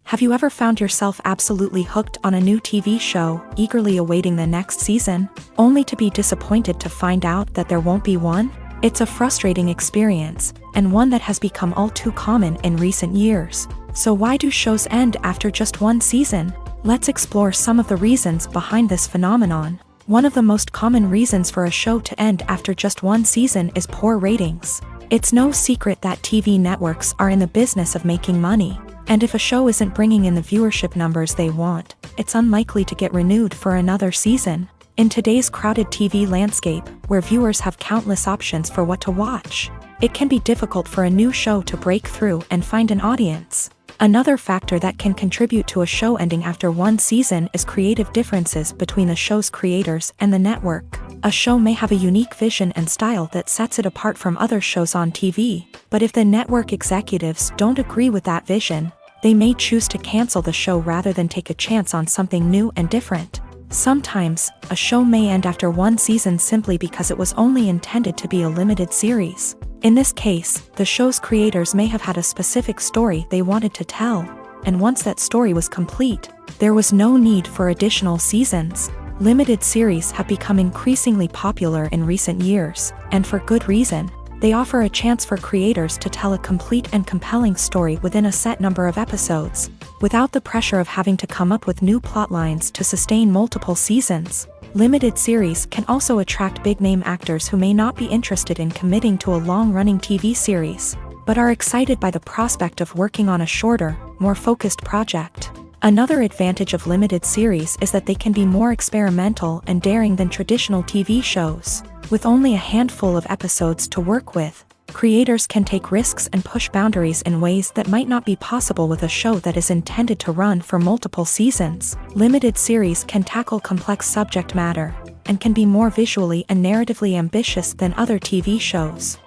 Have you ever found yourself absolutely hooked on a new TV show, eagerly awaiting the next season, only to be disappointed to find out that there won't be one? It's a frustrating experience, and one that has become all too common in recent years. So why do shows end after just one season? Let's explore some of the reasons behind this phenomenon. One of the most common reasons for a show to end after just one season is poor ratings. It's no secret that TV networks are in the business of making money. And if a show isn't bringing in the viewership numbers they want, it's unlikely to get renewed for another season. In today's crowded TV landscape, where viewers have countless options for what to watch, it can be difficult for a new show to break through and find an audience. Another factor that can contribute to a show ending after one season is creative differences between the show's creators and the network. A show may have a unique vision and style that sets it apart from other shows on TV, but if the network executives don't agree with that vision, they may choose to cancel the show rather than take a chance on something new and different. Sometimes, a show may end after one season simply because it was only intended to be a limited series. In this case, the show's creators may have had a specific story they wanted to tell, and once that story was complete, there was no need for additional seasons. Limited series have become increasingly popular in recent years, and for good reason. They offer a chance for creators to tell a complete and compelling story within a set number of episodes, without the pressure of having to come up with new plotlines to sustain multiple seasons. Limited series can also attract big-name actors who may not be interested in committing to a long-running TV series, but are excited by the prospect of working on a shorter, more focused project. Another advantage of limited series is that they can be more experimental and daring than traditional TV shows. With only a handful of episodes to work with, creators can take risks and push boundaries in ways that might not be possible with a show that is intended to run for multiple seasons. Limited series can tackle complex subject matter, and can be more visually and narratively ambitious than other TV shows.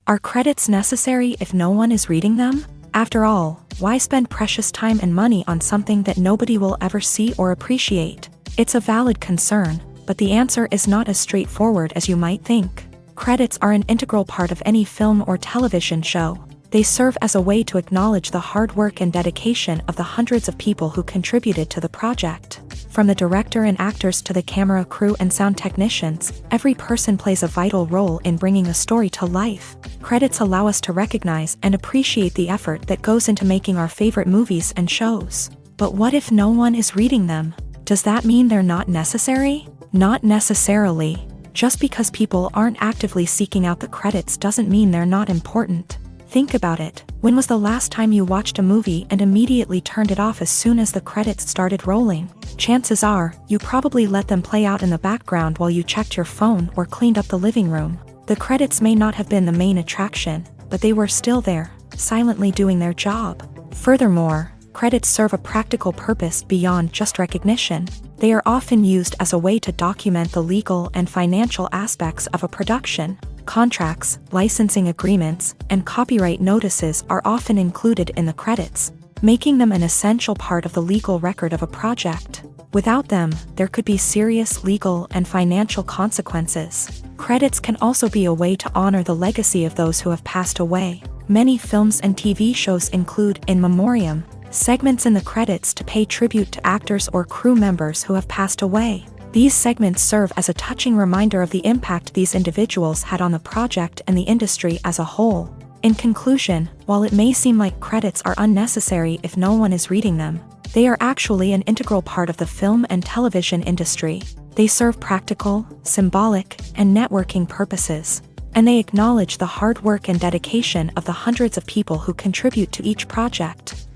Are credits necessary if no one is reading them? After all, why spend precious time and money on something that nobody will ever see or appreciate? It's a valid concern, but the answer is not as straightforward as you might think. Credits are an integral part of any film or television show. They serve as a way to acknowledge the hard work and dedication of the hundreds of people who contributed to the project. From the director and actors to the camera crew and sound technicians, every person plays a vital role in bringing a story to life. Credits allow us to recognize and appreciate the effort that goes into making our favorite movies and shows. But what if no one is reading them? Does that mean they're not necessary? Not necessarily. Just because people aren't actively seeking out the credits doesn't mean they're not important. Think about it. When was the last time you watched a movie and immediately turned it off as soon as the credits started rolling? Chances are, you probably let them play out in the background while you checked your phone or cleaned up the living room. The credits may not have been the main attraction, but they were still there, silently doing their job. Furthermore, credits serve a practical purpose beyond just recognition. They are often used as a way to document the legal and financial aspects of a production. Contracts, licensing agreements, and copyright notices are often included in the credits, making them an essential part of the legal record of a project. Without them, there could be serious legal and financial consequences. Credits can also be a way to honor the legacy of those who have passed away. Many films and TV shows include in memoriam segments in the credits to pay tribute to actors or crew members who have passed away. These segments serve as a touching reminder of the impact these individuals had on the project and the industry as a whole. In conclusion, while it may seem like credits are unnecessary if no one is reading them, they are actually an integral part of the film and television industry. They serve practical, symbolic, and networking purposes, and they acknowledge the hard work and dedication of the hundreds of people who contribute to each project.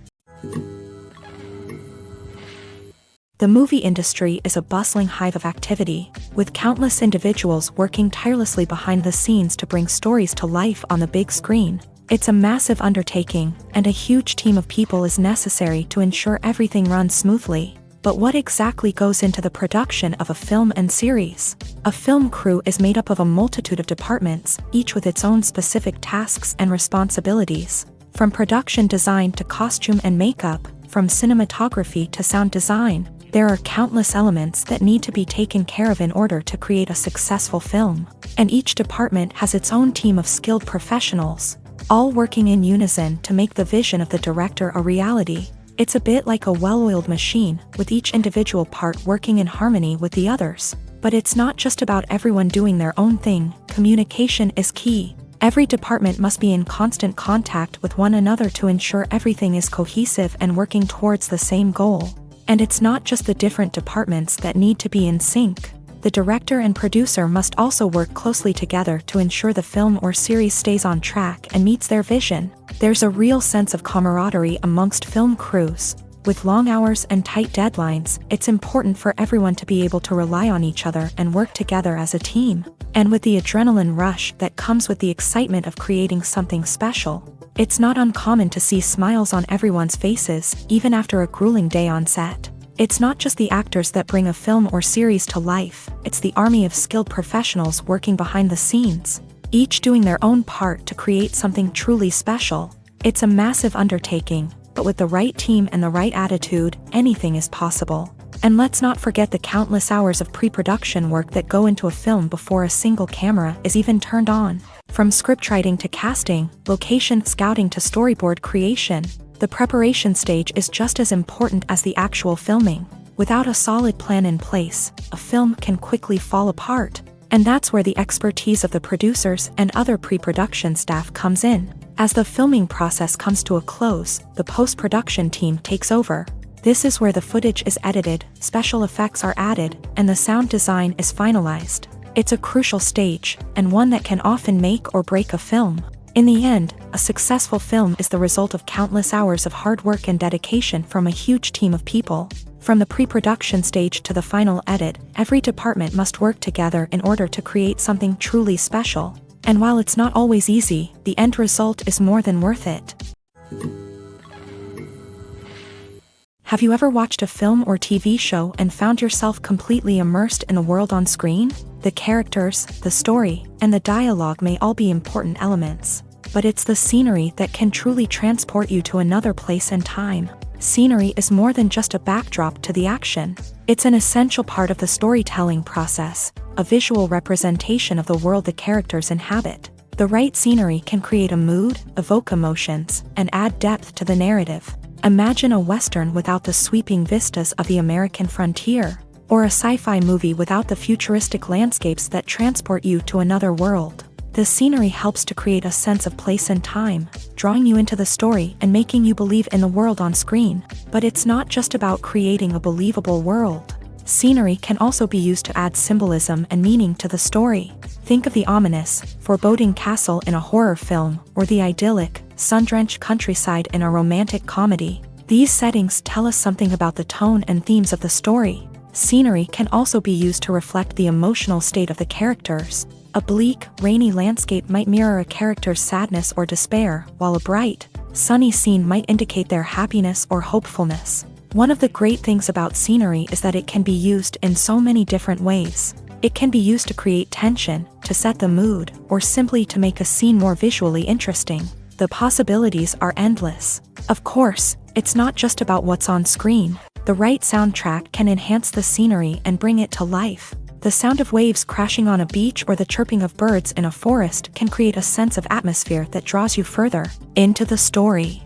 The movie industry is a bustling hive of activity, with countless individuals working tirelessly behind the scenes to bring stories to life on the big screen. It's a massive undertaking, and a huge team of people is necessary to ensure everything runs smoothly. But what exactly goes into the production of a film and series? A film crew is made up of a multitude of departments, each with its own specific tasks and responsibilities. From production design to costume and makeup, from cinematography to sound design, there are countless elements that need to be taken care of in order to create a successful film. And each department has its own team of skilled professionals, all working in unison to make the vision of the director a reality. It's a bit like a well-oiled machine, with each individual part working in harmony with the others. But it's not just about everyone doing their own thing. Communication is key. Every department must be in constant contact with one another to ensure everything is cohesive and working towards the same goal. And it's not just the different departments that need to be in sync. The director and producer must also work closely together to ensure the film or series stays on track and meets their vision. There's a real sense of camaraderie amongst film crews. With long hours and tight deadlines, it's important for everyone to be able to rely on each other and work together as a team. And with the adrenaline rush that comes with the excitement of creating something special, it's not uncommon to see smiles on everyone's faces, even after a grueling day on set. It's not just the actors that bring a film or series to life, it's the army of skilled professionals working behind the scenes, each doing their own part to create something truly special. It's a massive undertaking, but with the right team and the right attitude, anything is possible. And let's not forget the countless hours of pre-production work that go into a film before a single camera is even turned on. From scriptwriting to casting, location scouting to storyboard creation, the preparation stage is just as important as the actual filming. Without a solid plan in place, a film can quickly fall apart. And that's where the expertise of the producers and other pre-production staff comes in. As the filming process comes to a close, the post-production team takes over. This is where the footage is edited, special effects are added, and the sound design is finalized. It's a crucial stage, and one that can often make or break a film. In the end, a successful film is the result of countless hours of hard work and dedication from a huge team of people. From the pre-production stage to the final edit, every department must work together in order to create something truly special. And while it's not always easy, the end result is more than worth it. Have you ever watched a film or TV show and found yourself completely immersed in the world on screen? The characters, the story, and the dialogue may all be important elements, but it's the scenery that can truly transport you to another place and time. Scenery is more than just a backdrop to the action. It's an essential part of the storytelling process, a visual representation of the world the characters inhabit. The right scenery can create a mood, evoke emotions, and add depth to the narrative. Imagine a Western without the sweeping vistas of the American frontier, or a sci-fi movie without the futuristic landscapes that transport you to another world. The scenery helps to create a sense of place and time, drawing you into the story and making you believe in the world on screen. But it's not just about creating a believable world. Scenery can also be used to add symbolism and meaning to the story. Think of the ominous, foreboding castle in a horror film, or the idyllic, sun-drenched countryside in a romantic comedy. These settings tell us something about the tone and themes of the story. Scenery can also be used to reflect the emotional state of the characters. A bleak, rainy landscape might mirror a character's sadness or despair, while a bright, sunny scene might indicate their happiness or hopefulness. One of the great things about scenery is that it can be used in so many different ways. It can be used to create tension, to set the mood, or simply to make a scene more visually interesting. The possibilities are endless. Of course, it's not just about what's on screen. The right soundtrack can enhance the scenery and bring it to life. The sound of waves crashing on a beach or the chirping of birds in a forest can create a sense of atmosphere that draws you further into the story.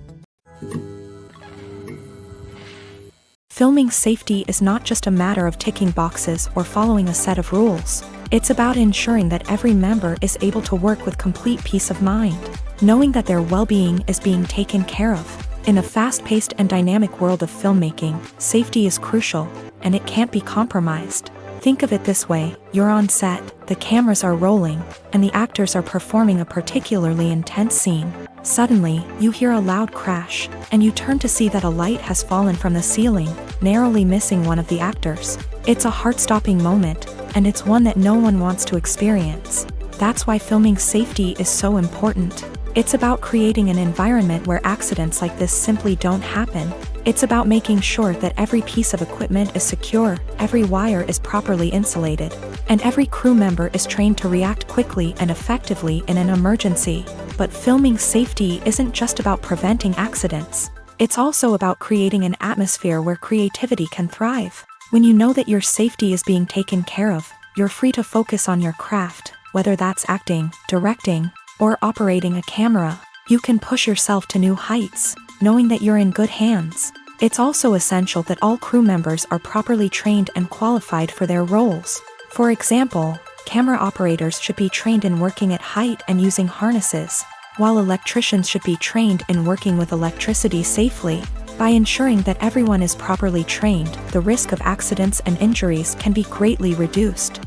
Filming safety is not just a matter of ticking boxes or following a set of rules. It's about ensuring that every member is able to work with complete peace of mind, knowing that their well-being is being taken care of. In a fast-paced and dynamic world of filmmaking, safety is crucial, and it can't be compromised. Think of it this way: you're on set, the cameras are rolling, and the actors are performing a particularly intense scene. Suddenly, you hear a loud crash, and you turn to see that a light has fallen from the ceiling, narrowly missing one of the actors. It's a heart-stopping moment, and it's one that no one wants to experience. That's why filming safety is so important. It's about creating an environment where accidents like this simply don't happen. It's about making sure that every piece of equipment is secure, every wire is properly insulated, and every crew member is trained to react quickly and effectively in an emergency. But filming safety isn't just about preventing accidents. It's also about creating an atmosphere where creativity can thrive. When you know that your safety is being taken care of, you're free to focus on your craft, whether that's acting, directing, or operating a camera. You can push yourself to new heights, knowing that you're in good hands. It's also essential that all crew members are properly trained and qualified for their roles. For example, camera operators should be trained in working at height and using harnesses, while electricians should be trained in working with electricity safely. By ensuring that everyone is properly trained, the risk of accidents and injuries can be greatly reduced.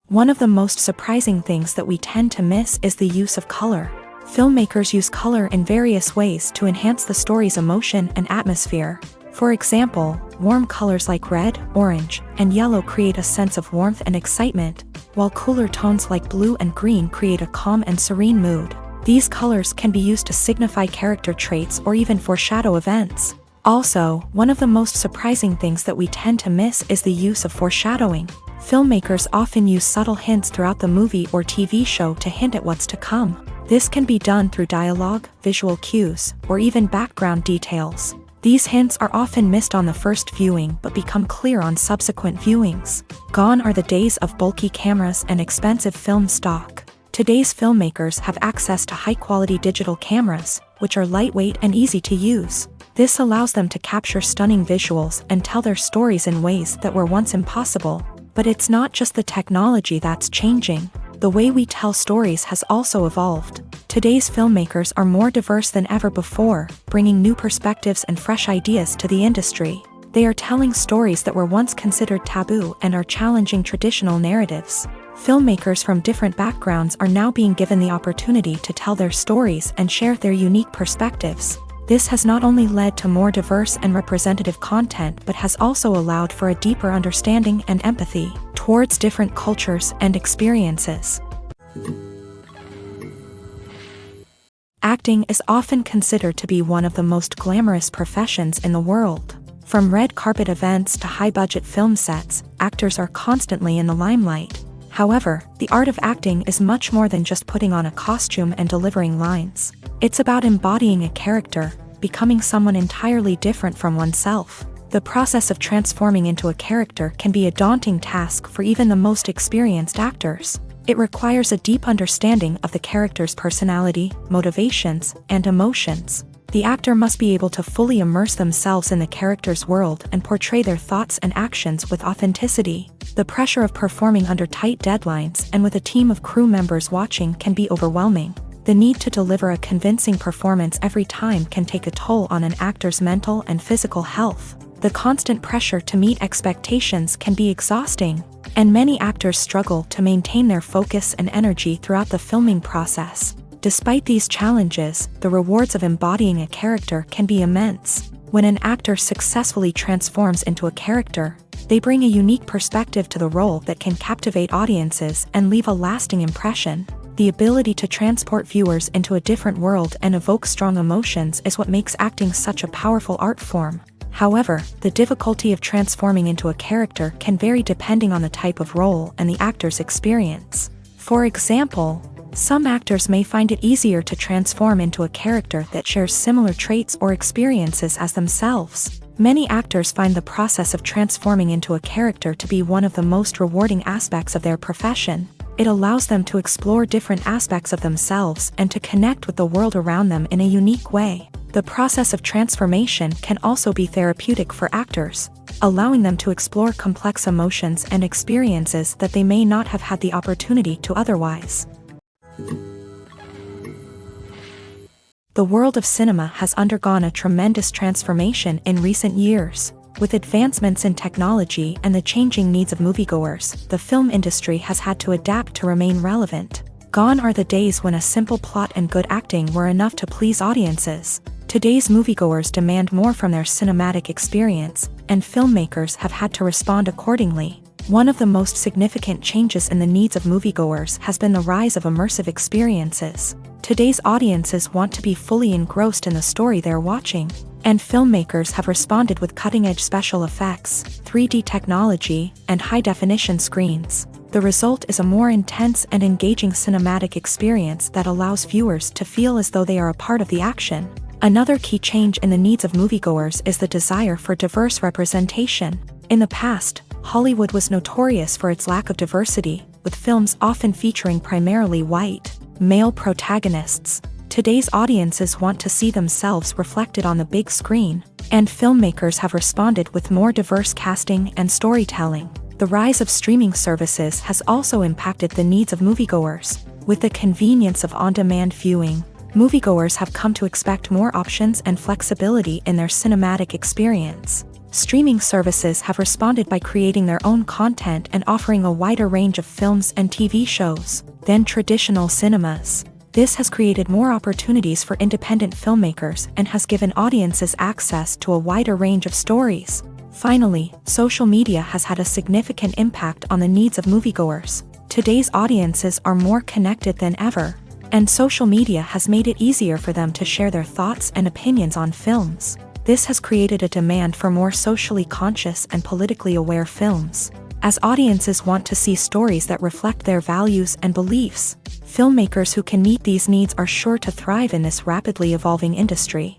One of the most surprising things that we tend to miss is the use of color. Filmmakers use color in various ways to enhance the story's emotion and atmosphere. For example, warm colors like red, orange, and yellow create a sense of warmth and excitement, while cooler tones like blue and green create a calm and serene mood. These colors can be used to signify character traits or even foreshadow events. Also, one of the most surprising things that we tend to miss is the use of foreshadowing. Filmmakers often use subtle hints throughout the movie or TV show to hint at what's to come. This can be done through dialogue, visual cues, or even background details. These hints are often missed on the first viewing but become clear on subsequent viewings. Gone are the days of bulky cameras and expensive film stock. Today's filmmakers have access to high-quality digital cameras, which are lightweight and easy to use. This allows them to capture stunning visuals and tell their stories in ways that were once impossible. But it's not just the technology that's changing. The way we tell stories has also evolved. Today's filmmakers are more diverse than ever before, bringing new perspectives and fresh ideas to the industry. They are telling stories that were once considered taboo and are challenging traditional narratives. Filmmakers from different backgrounds are now being given the opportunity to tell their stories and share their unique perspectives. This has not only led to more diverse and representative content but has also allowed for a deeper understanding and empathy towards different cultures and experiences. Acting is often considered to be one of the most glamorous professions in the world. From red carpet events to high-budget film sets, actors are constantly in the limelight. However, the art of acting is much more than just putting on a costume and delivering lines. It's about embodying a character, becoming someone entirely different from oneself. The process of transforming into a character can be a daunting task for even the most experienced actors. It requires a deep understanding of the character's personality, motivations, and emotions. The actor must be able to fully immerse themselves in the character's world and portray their thoughts and actions with authenticity. The pressure of performing under tight deadlines and with a team of crew members watching can be overwhelming. The need to deliver a convincing performance every time can take a toll on an actor's mental and physical health. The constant pressure to meet expectations can be exhausting, and many actors struggle to maintain their focus and energy throughout the filming process. Despite these challenges, the rewards of embodying a character can be immense. When an actor successfully transforms into a character, they bring a unique perspective to the role that can captivate audiences and leave a lasting impression. The ability to transport viewers into a different world and evoke strong emotions is what makes acting such a powerful art form. However, the difficulty of transforming into a character can vary depending on the type of role and the actor's experience. For example, some actors may find it easier to transform into a character that shares similar traits or experiences as themselves. Many actors find the process of transforming into a character to be one of the most rewarding aspects of their profession. It allows them to explore different aspects of themselves and to connect with the world around them in a unique way. The process of transformation can also be therapeutic for actors, allowing them to explore complex emotions and experiences that they may not have had the opportunity to otherwise. The world of cinema has undergone a tremendous transformation in recent years. With advancements in technology and the changing needs of moviegoers, the film industry has had to adapt to remain relevant. Gone are the days when a simple plot and good acting were enough to please audiences. Today's moviegoers demand more from their cinematic experience, and filmmakers have had to respond accordingly. One of the most significant changes in the needs of moviegoers has been the rise of immersive experiences. Today's audiences want to be fully engrossed in the story they're watching, and filmmakers have responded with cutting-edge special effects, 3D technology, and high-definition screens. The result is a more intense and engaging cinematic experience that allows viewers to feel as though they are a part of the action. Another key change in the needs of moviegoers is the desire for diverse representation. In the past, Hollywood was notorious for its lack of diversity, with films often featuring primarily white, male protagonists. Today's audiences want to see themselves reflected on the big screen, and filmmakers have responded with more diverse casting and storytelling. The rise of streaming services has also impacted the needs of moviegoers. With the convenience of on-demand viewing, moviegoers have come to expect more options and flexibility in their cinematic experience. Streaming services have responded by creating their own content and offering a wider range of films and TV shows than traditional cinemas. This has created more opportunities for independent filmmakers and has given audiences access to a wider range of stories. Finally, social media has had a significant impact on the needs of moviegoers. Today's audiences are more connected than ever, and social media has made it easier for them to share their thoughts and opinions on films. This has created a demand for more socially conscious and politically aware films. As audiences want to see stories that reflect their values and beliefs, filmmakers who can meet these needs are sure to thrive in this rapidly evolving industry.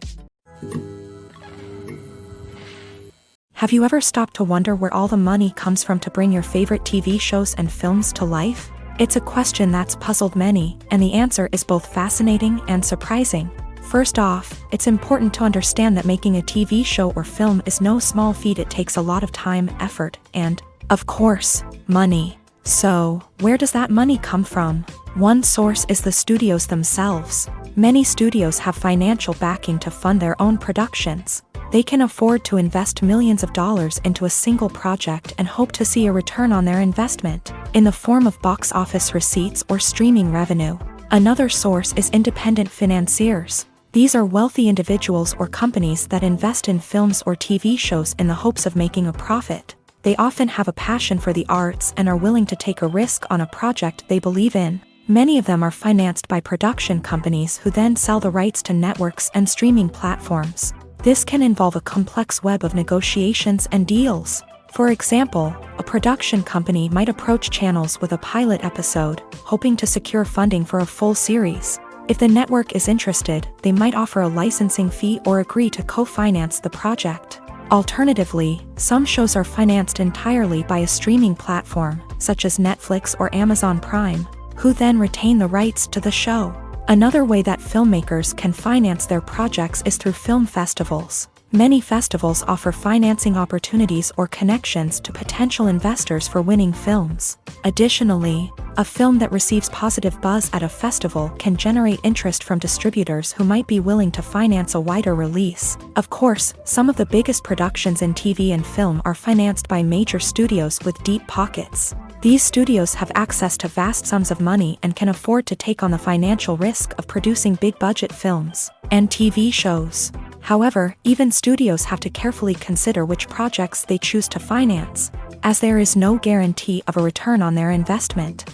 Have you ever stopped to wonder where all the money comes from to bring your favorite TV shows and films to life? It's a question that's puzzled many, and the answer is both fascinating and surprising. First off, it's important to understand that making a TV show or film is no small feat. It takes a lot of time, effort, and, of course, money. So, where does that money come from? One source is the studios themselves. Many studios have financial backing to fund their own productions. They can afford to invest millions of dollars into a single project and hope to see a return on their investment, in the form of box office receipts or streaming revenue. Another source is independent financiers. These are wealthy individuals or companies that invest in films or TV shows in the hopes of making a profit. They often have a passion for the arts and are willing to take a risk on a project they believe in. Many of them are financed by production companies who then sell the rights to networks and streaming platforms. This can involve a complex web of negotiations and deals. For example, a production company might approach channels with a pilot episode, hoping to secure funding for a full series. If the network is interested, they might offer a licensing fee or agree to co-finance the project. Alternatively, some shows are financed entirely by a streaming platform, such as Netflix or Amazon Prime. who then retain the rights to the show. Another way that filmmakers can finance their projects is through film festivals. Many festivals offer financing opportunities or connections to potential investors for winning films. Additionally, a film that receives positive buzz at a festival can generate interest from distributors who might be willing to finance a wider release. Of course, some of the biggest productions in TV and film are financed by major studios with deep pockets. These studios have access to vast sums of money and can afford to take on the financial risk of producing big-budget films and TV shows. However, even studios have to carefully consider which projects they choose to finance, as there is no guarantee of a return on their investment.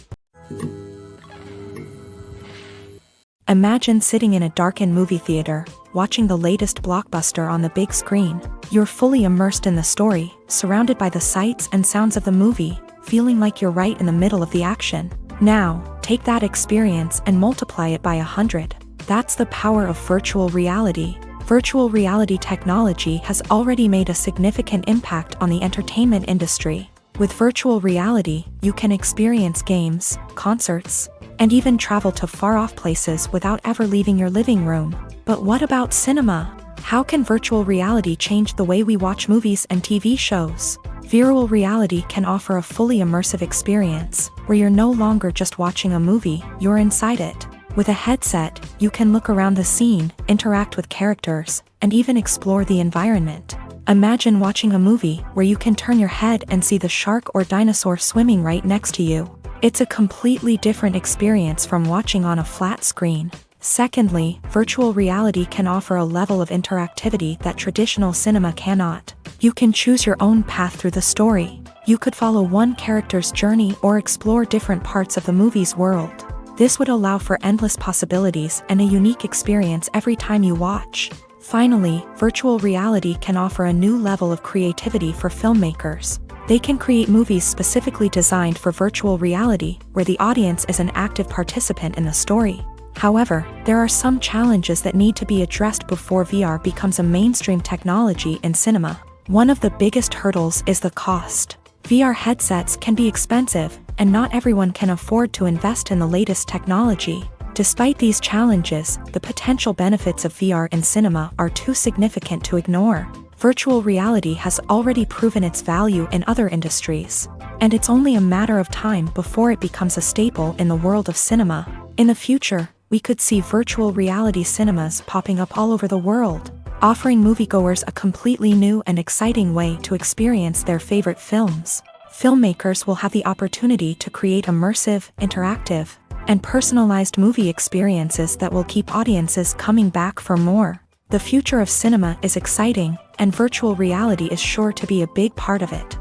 Imagine sitting in a darkened movie theater, watching the latest blockbuster on the big screen. You're fully immersed in the story, surrounded by the sights and sounds of the movie, feeling like you're right in the middle of the action. Now, take that experience and multiply it by 100. That's the power of virtual reality. Virtual reality technology has already made a significant impact on the entertainment industry. With virtual reality, you can experience games, concerts, and even travel to far-off places without ever leaving your living room. But what about cinema? How can virtual reality change the way we watch movies and TV shows? Virtual reality can offer a fully immersive experience, where you're no longer just watching a movie, you're inside it. With a headset, you can look around the scene, interact with characters, and even explore the environment. Imagine watching a movie where you can turn your head and see the shark or dinosaur swimming right next to you. It's a completely different experience from watching on a flat screen. Secondly, virtual reality can offer a level of interactivity that traditional cinema cannot. You can choose your own path through the story. You could follow one character's journey or explore different parts of the movie's world. This would allow for endless possibilities and a unique experience every time you watch. Finally, virtual reality can offer a new level of creativity for filmmakers. They can create movies specifically designed for virtual reality, where the audience is an active participant in the story. However, there are some challenges that need to be addressed before VR becomes a mainstream technology in cinema. One of the biggest hurdles is the cost. VR headsets can be expensive, and not everyone can afford to invest in the latest technology. Despite these challenges, the potential benefits of VR in cinema are too significant to ignore. Virtual reality has already proven its value in other industries, and it's only a matter of time before it becomes a staple in the world of cinema. In the future, we could see virtual reality cinemas popping up all over the world, offering moviegoers a completely new and exciting way to experience their favorite films. Filmmakers will have the opportunity to create immersive, interactive, and personalized movie experiences that will keep audiences coming back for more. The future of cinema is exciting, and virtual reality is sure to be a big part of it.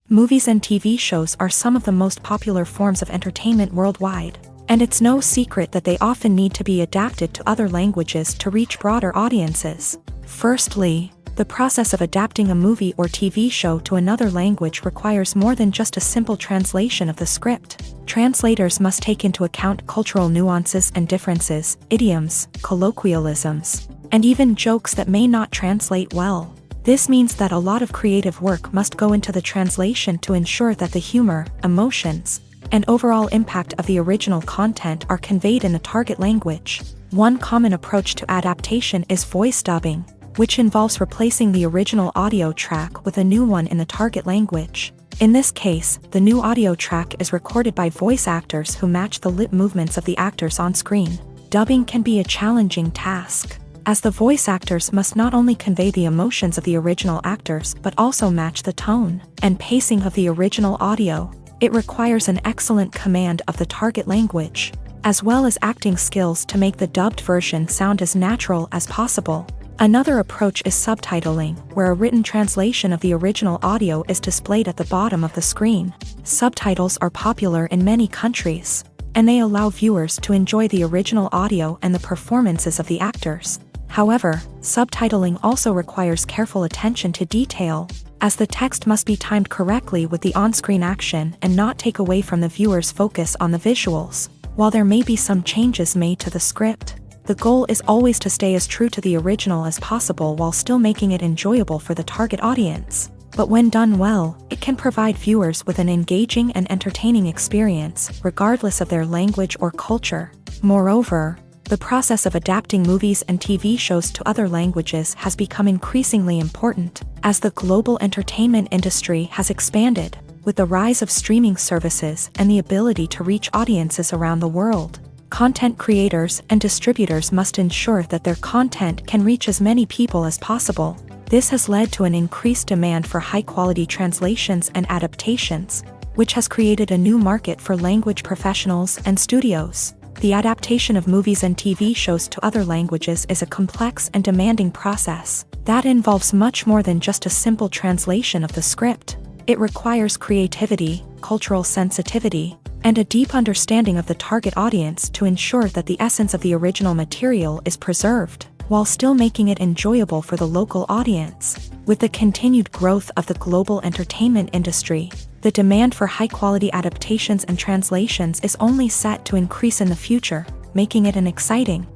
Movies and TV shows are some of the most popular forms of entertainment worldwide, and it's no secret that they often need to be adapted to other languages to reach broader audiences. Firstly, the process of adapting a movie or TV show to another language requires more than just a simple translation of the script. Translators must take into account cultural nuances and differences, idioms, colloquialisms, and even jokes that may not translate well. This means that a lot of creative work must go into the translation to ensure that the humor, emotions, and overall impact of the original content are conveyed in the target language. One common approach to adaptation is voice dubbing, which involves replacing the original audio track with a new one in the target language. In this case, the new audio track is recorded by voice actors who match the lip movements of the actors on screen. Dubbing can be a challenging task, as the voice actors must not only convey the emotions of the original actors but also match the tone and pacing of the original audio. It requires an excellent command of the target language, as well as acting skills to make the dubbed version sound as natural as possible. Another approach is subtitling, where a written translation of the original audio is displayed at the bottom of the screen. Subtitles are popular in many countries, and they allow viewers to enjoy the original audio and the performances of the actors. However, subtitling also requires careful attention to detail, as the text must be timed correctly with the on-screen action and not take away from the viewer's focus on the visuals. While there may be some changes made to the script, the goal is always to stay as true to the original as possible while still making it enjoyable for the target audience. But when done well, it can provide viewers with an engaging and entertaining experience, regardless of their language or culture. Moreover, the process of adapting movies and TV shows to other languages has become increasingly important, as the global entertainment industry has expanded, with the rise of streaming services and the ability to reach audiences around the world. Content creators and distributors must ensure that their content can reach as many people as possible. This has led to an increased demand for high-quality translations and adaptations, which has created a new market for language professionals and studios. The adaptation of movies and TV shows to other languages is a complex and demanding process that involves much more than just a simple translation of the script. It requires creativity, cultural sensitivity, and a deep understanding of the target audience to ensure that the essence of the original material is preserved, while still making it enjoyable for the local audience. With the continued growth of the global entertainment industry, the demand for high-quality adaptations and translations is only set to increase in the future, making it an exciting.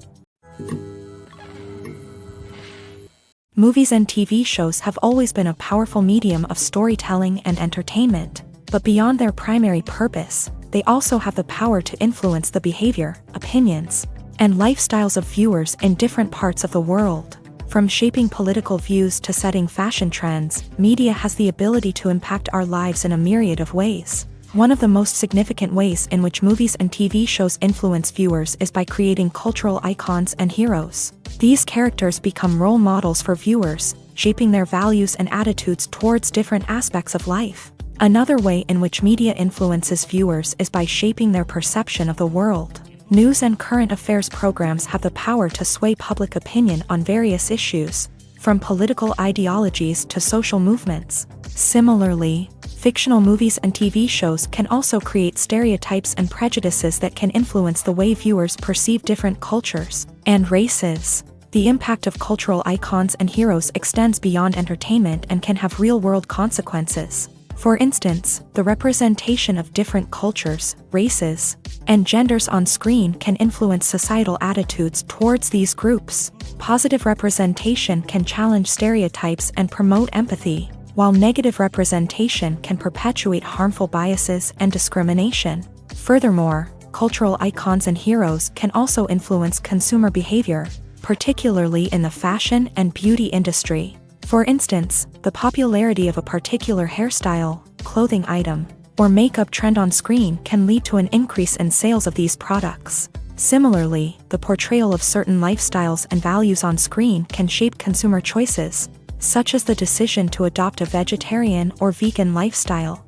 Movies and TV shows have always been a powerful medium of storytelling and entertainment, but beyond their primary purpose, they also have the power to influence the behavior, opinions, and lifestyles of viewers in different parts of the world. From shaping political views to setting fashion trends, media has the ability to impact our lives in a myriad of ways. One of the most significant ways in which movies and TV shows influence viewers is by creating cultural icons and heroes. These characters become role models for viewers, shaping their values and attitudes towards different aspects of life. Another way in which media influences viewers is by shaping their perception of the world. News and current affairs programs have the power to sway public opinion on various issues, from political ideologies to social movements. Similarly, fictional movies and TV shows can also create stereotypes and prejudices that can influence the way viewers perceive different cultures and races. The impact of cultural icons and heroes extends beyond entertainment and can have real-world consequences. For instance, the representation of different cultures, races, and genders on screen can influence societal attitudes towards these groups. Positive representation can challenge stereotypes and promote empathy, while negative representation can perpetuate harmful biases and discrimination. Furthermore, cultural icons and heroes can also influence consumer behavior, particularly in the fashion and beauty industry. For instance, the popularity of a particular hairstyle, clothing item, or makeup trend on screen can lead to an increase in sales of these products. Similarly, the portrayal of certain lifestyles and values on screen can shape consumer choices, such as the decision to adopt a vegetarian or vegan lifestyle.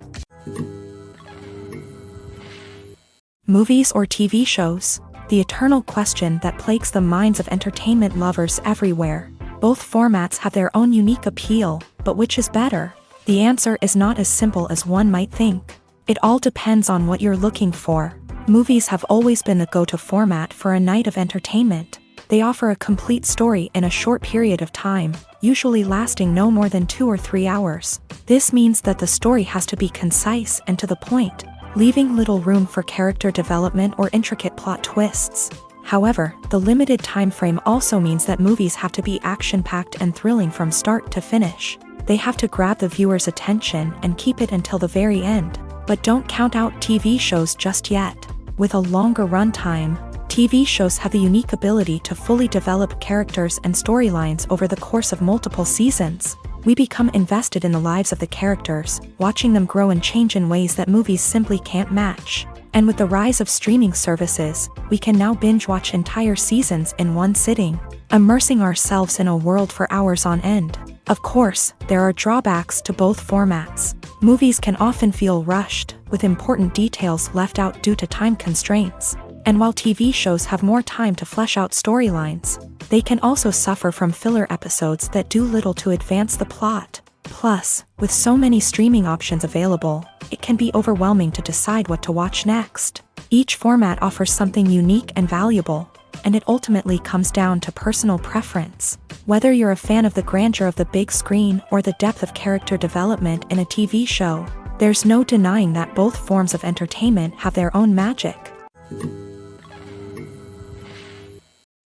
Movies or TV shows? The eternal question that plagues the minds of entertainment lovers everywhere. Both formats have their own unique appeal, but which is better? The answer is not as simple as one might think. It all depends on what you're looking for. Movies have always been the go-to format for a night of entertainment. They offer a complete story in a short period of time, usually lasting no more than 2 or 3 hours. This means that the story has to be concise and to the point, leaving little room for character development or intricate plot twists. However, the limited time frame also means that movies have to be action-packed and thrilling from start to finish. They have to grab the viewer's attention and keep it until the very end. But don't count out TV shows just yet. With a longer runtime, TV shows have the unique ability to fully develop characters and storylines over the course of multiple seasons. We become invested in the lives of the characters, watching them grow and change in ways that movies simply can't match. And with the rise of streaming services, we can now binge-watch entire seasons in one sitting, immersing ourselves in a world for hours on end. Of course, there are drawbacks to both formats. Movies can often feel rushed, with important details left out due to time constraints. And while TV shows have more time to flesh out storylines, they can also suffer from filler episodes that do little to advance the plot. Plus, with so many streaming options available, it can be overwhelming to decide what to watch next. Each format offers something unique and valuable, and it ultimately comes down to personal preference. Whether you're a fan of the grandeur of the big screen or the depth of character development in a TV show, there's no denying that both forms of entertainment have their own magic.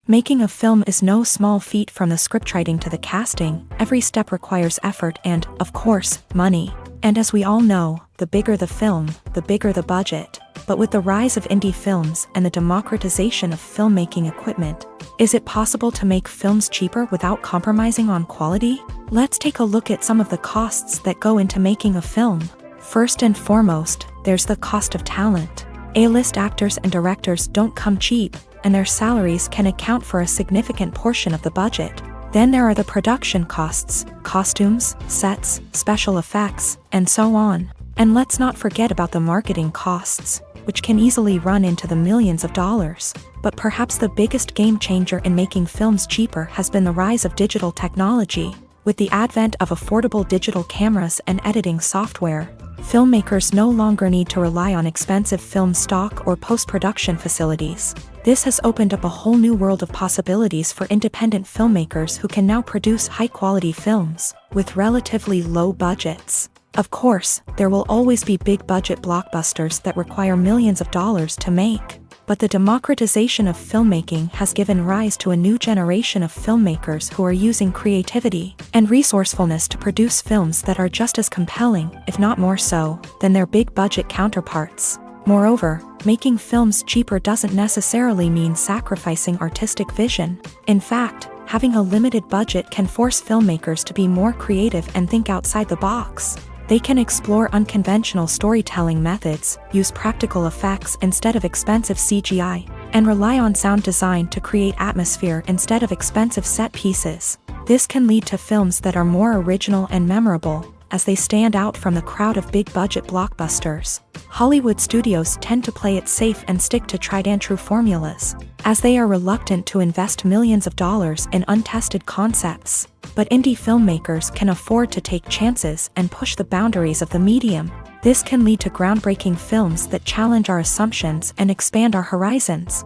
Making a film is no small feat. From the scriptwriting to the casting, every step requires effort and, of course, money. And as we all know, the bigger the film, the bigger the budget. But with the rise of indie films and the democratization of filmmaking equipment, is it possible to make films cheaper without compromising on quality? Let's take a look at some of the costs that go into making a film. First and foremost, there's the cost of talent. A-list actors and directors don't come cheap, and their salaries can account for a significant portion of the budget. Then there are the production costs, costumes, sets, special effects, and so on. And let's not forget about the marketing costs, which can easily run into the millions of dollars. But perhaps the biggest game changer in making films cheaper has been the rise of digital technology. With the advent of affordable digital cameras and editing software, filmmakers no longer need to rely on expensive film stock or post-production facilities. This has opened up a whole new world of possibilities for independent filmmakers who can now produce high-quality films with relatively low budgets. Of course, there will always be big-budget blockbusters that require millions of dollars to make. But the democratization of filmmaking has given rise to a new generation of filmmakers who are using creativity and resourcefulness to produce films that are just as compelling, if not more so, than their big-budget counterparts. Moreover, making films cheaper doesn't necessarily mean sacrificing artistic vision. In fact, having a limited budget can force filmmakers to be more creative and think outside the box. They can explore unconventional storytelling methods, use practical effects instead of expensive CGI, and rely on sound design to create atmosphere instead of expensive set pieces. This can lead to films that are more original and memorable, as they stand out from the crowd of big-budget blockbusters. Hollywood studios tend to play it safe and stick to tried-and-true formulas, as they are reluctant to invest millions of dollars in untested concepts. But indie filmmakers can afford to take chances and push the boundaries of the medium. This can lead to groundbreaking films that challenge our assumptions and expand our horizons.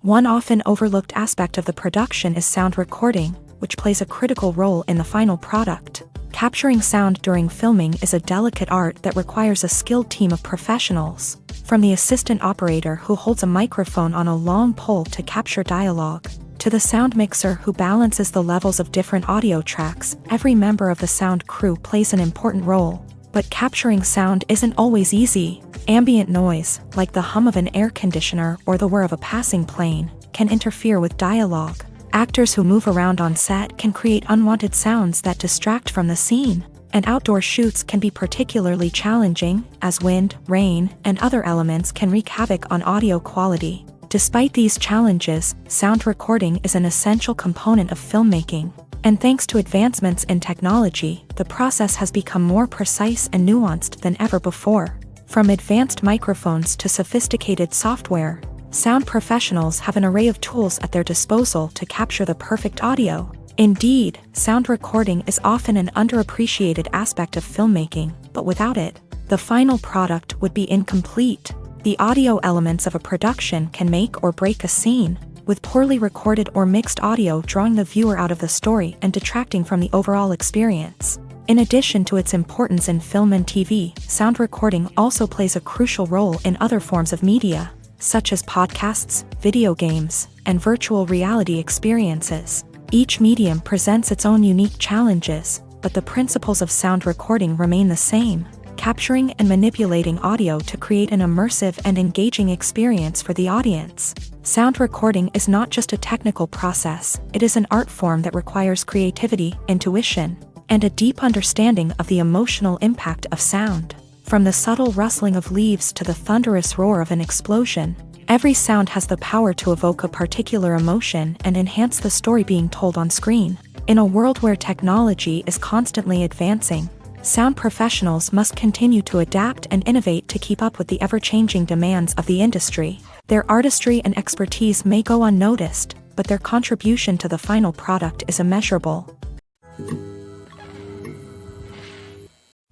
One often overlooked aspect of the production is sound recording, which plays a critical role in the final product. Capturing sound during filming is a delicate art that requires a skilled team of professionals. From the assistant operator who holds a microphone on a long pole to capture dialogue, to the sound mixer who balances the levels of different audio tracks, every member of the sound crew plays an important role. But capturing sound isn't always easy. Ambient noise, like the hum of an air conditioner or the whir of a passing plane, can interfere with dialogue. Actors who move around on set can create unwanted sounds that distract from the scene. And outdoor shoots can be particularly challenging, as wind, rain, and other elements can wreak havoc on audio quality. Despite these challenges, sound recording is an essential component of filmmaking. And thanks to advancements in technology, the process has become more precise and nuanced than ever before. From advanced microphones to sophisticated software, sound professionals have an array of tools at their disposal to capture the perfect audio. Indeed, sound recording is often an underappreciated aspect of filmmaking, but without it, the final product would be incomplete. The audio elements of a production can make or break a scene, with poorly recorded or mixed audio drawing the viewer out of the story and detracting from the overall experience. In addition to its importance in film and TV, sound recording also plays a crucial role in other forms of media, such as podcasts, video games, and virtual reality experiences. Each medium presents its own unique challenges, but the principles of sound recording remain the same: capturing and manipulating audio to create an immersive and engaging experience for the audience. Sound recording is not just a technical process, it is an art form that requires creativity, intuition, and a deep understanding of the emotional impact of sound. From the subtle rustling of leaves to the thunderous roar of an explosion, every sound has the power to evoke a particular emotion and enhance the story being told on screen. In a world where technology is constantly advancing, sound professionals must continue to adapt and innovate to keep up with the ever-changing demands of the industry. Their artistry and expertise may go unnoticed, but their contribution to the final product is immeasurable.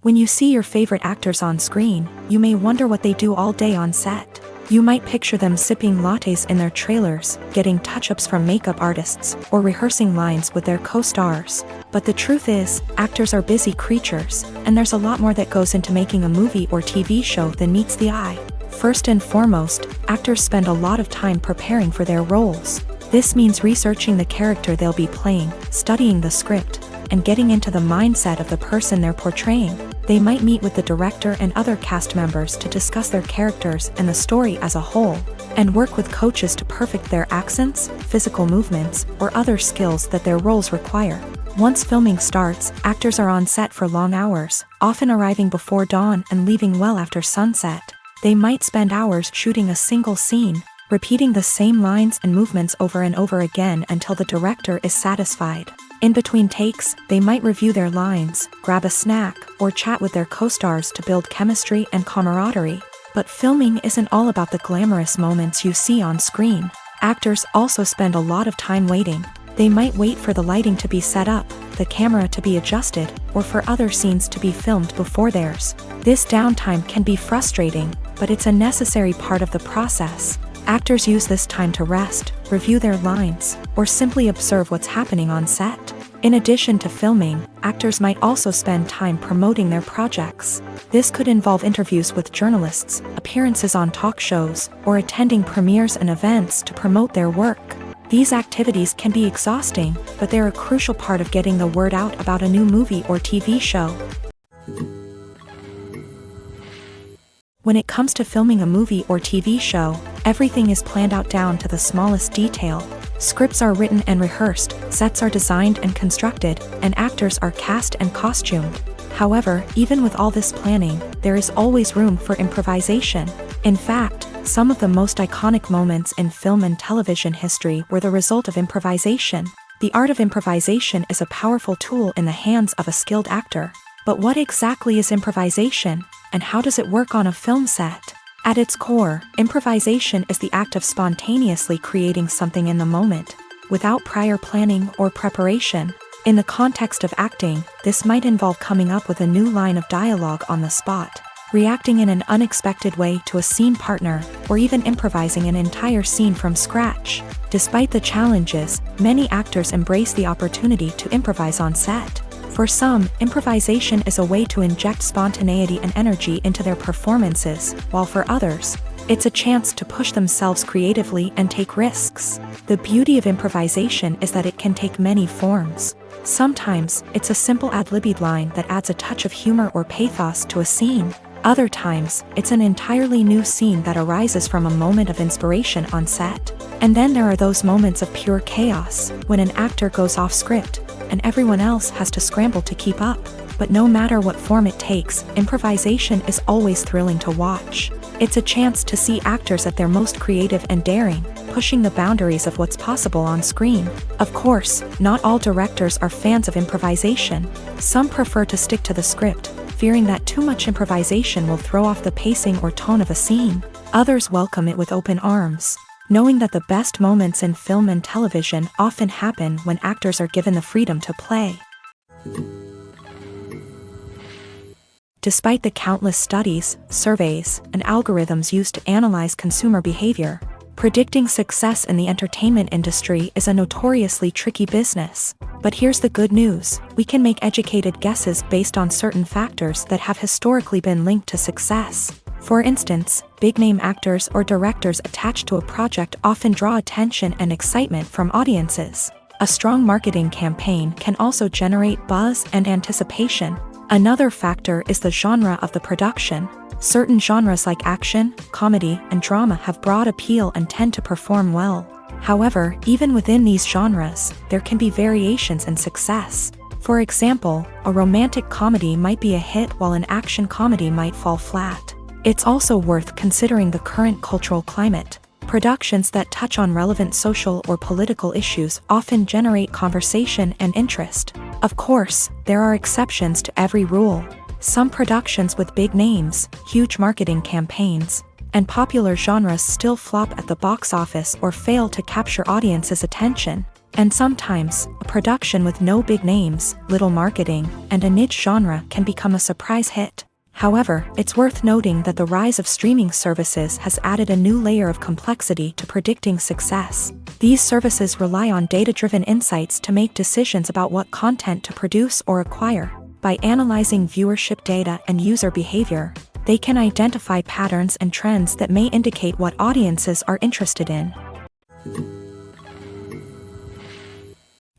When you see your favorite actors on screen, you may wonder what they do all day on set. You might picture them sipping lattes in their trailers, getting touch-ups from makeup artists, or rehearsing lines with their co-stars. But the truth is, actors are busy creatures, and there's a lot more that goes into making a movie or TV show than meets the eye. First and foremost, actors spend a lot of time preparing for their roles. This means researching the character they'll be playing, studying the script, and getting into the mindset of the person they're portraying. They might meet with the director and other cast members to discuss their characters and the story as a whole, and work with coaches to perfect their accents, physical movements, or other skills that their roles require. Once filming starts, actors are on set for long hours, often arriving before dawn and leaving well after sunset. They might spend hours shooting a single scene, repeating the same lines and movements over and over again until the director is satisfied. In between takes, they might review their lines, grab a snack, or chat with their co-stars to build chemistry and camaraderie. But filming isn't all about the glamorous moments you see on screen. Actors also spend a lot of time waiting. They might wait for the lighting to be set up, the camera to be adjusted, or for other scenes to be filmed before theirs. This downtime can be frustrating, but it's a necessary part of the process. Actors use this time to rest, review their lines, or simply observe what's happening on set. In addition to filming, actors might also spend time promoting their projects. This could involve interviews with journalists, appearances on talk shows, or attending premieres and events to promote their work. These activities can be exhausting, but they're a crucial part of getting the word out about a new movie or TV show. When it comes to filming a movie or TV show, everything is planned out down to the smallest detail. Scripts are written and rehearsed, sets are designed and constructed, and actors are cast and costumed. However, even with all this planning, there is always room for improvisation. In fact, some of the most iconic moments in film and television history were the result of improvisation. The art of improvisation is a powerful tool in the hands of a skilled actor. But what exactly is improvisation, and how does it work on a film set? At its core, improvisation is the act of spontaneously creating something in the moment, without prior planning or preparation. In the context of acting, this might involve coming up with a new line of dialogue on the spot, reacting in an unexpected way to a scene partner, or even improvising an entire scene from scratch. Despite the challenges, many actors embrace the opportunity to improvise on set. For some, improvisation is a way to inject spontaneity and energy into their performances, while for others, it's a chance to push themselves creatively and take risks. The beauty of improvisation is that it can take many forms. Sometimes, it's a simple ad-libbed line that adds a touch of humor or pathos to a scene. Other times, it's an entirely new scene that arises from a moment of inspiration on set. And then there are those moments of pure chaos, when an actor goes off script, and everyone else has to scramble to keep up. But no matter what form it takes, improvisation is always thrilling to watch. It's a chance to see actors at their most creative and daring, pushing the boundaries of what's possible on screen. Of course, not all directors are fans of improvisation. Some prefer to stick to the script, fearing that too much improvisation will throw off the pacing or tone of a scene. Others welcome it with open arms, knowing that the best moments in film and television often happen when actors are given the freedom to play. Despite the countless studies, surveys, and algorithms used to analyze consumer behavior, predicting success in the entertainment industry is a notoriously tricky business. But here's the good news: we can make educated guesses based on certain factors that have historically been linked to success. For instance, big-name actors or directors attached to a project often draw attention and excitement from audiences. A strong marketing campaign can also generate buzz and anticipation. Another factor is the genre of the production. Certain genres like action, comedy, and drama have broad appeal and tend to perform well. However, even within these genres, there can be variations in success. For example, a romantic comedy might be a hit while an action comedy might fall flat. It's also worth considering the current cultural climate. Productions that touch on relevant social or political issues often generate conversation and interest. Of course, there are exceptions to every rule. Some productions with big names, huge marketing campaigns, and popular genres still flop at the box office or fail to capture audiences' attention. And sometimes, a production with no big names, little marketing, and a niche genre can become a surprise hit. However, it's worth noting that the rise of streaming services has added a new layer of complexity to predicting success. These services rely on data-driven insights to make decisions about what content to produce or acquire. By analyzing viewership data and user behavior, They can identify patterns and trends that may indicate what audiences are interested in.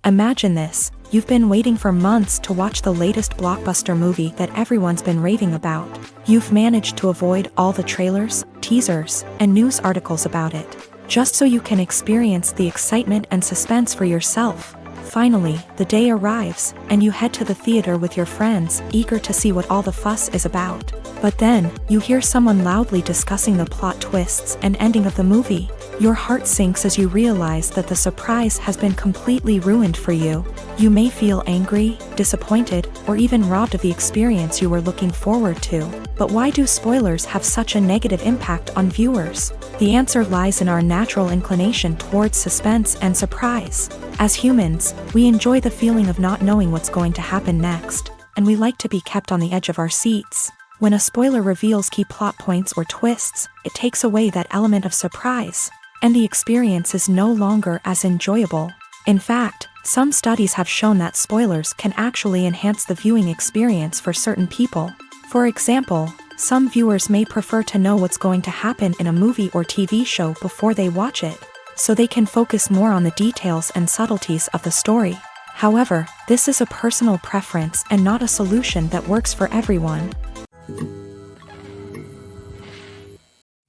Imagine this: you've been waiting for months to watch the latest blockbuster movie that everyone's been raving about. You've managed to avoid all the trailers, teasers, and news articles about it, just so you can experience the excitement and suspense for yourself. Finally, the day arrives, and you head to the theater with your friends, eager to see what all the fuss is about. But then, you hear someone loudly discussing the plot twists and ending of the movie. Your heart sinks as you realize that the surprise has been completely ruined for you. You may feel angry, disappointed, or even robbed of the experience you were looking forward to. But why do spoilers have such a negative impact on viewers? The answer lies in our natural inclination towards suspense and surprise. As humans, we enjoy the feeling of not knowing what's going to happen next, and we like to be kept on the edge of our seats. When a spoiler reveals key plot points or twists, it takes away that element of surprise, and the experience is no longer as enjoyable. In fact, some studies have shown that spoilers can actually enhance the viewing experience for certain people. For example, some viewers may prefer to know what's going to happen in a movie or TV show before they watch it, so they can focus more on the details and subtleties of the story. However, this is a personal preference and not a solution that works for everyone.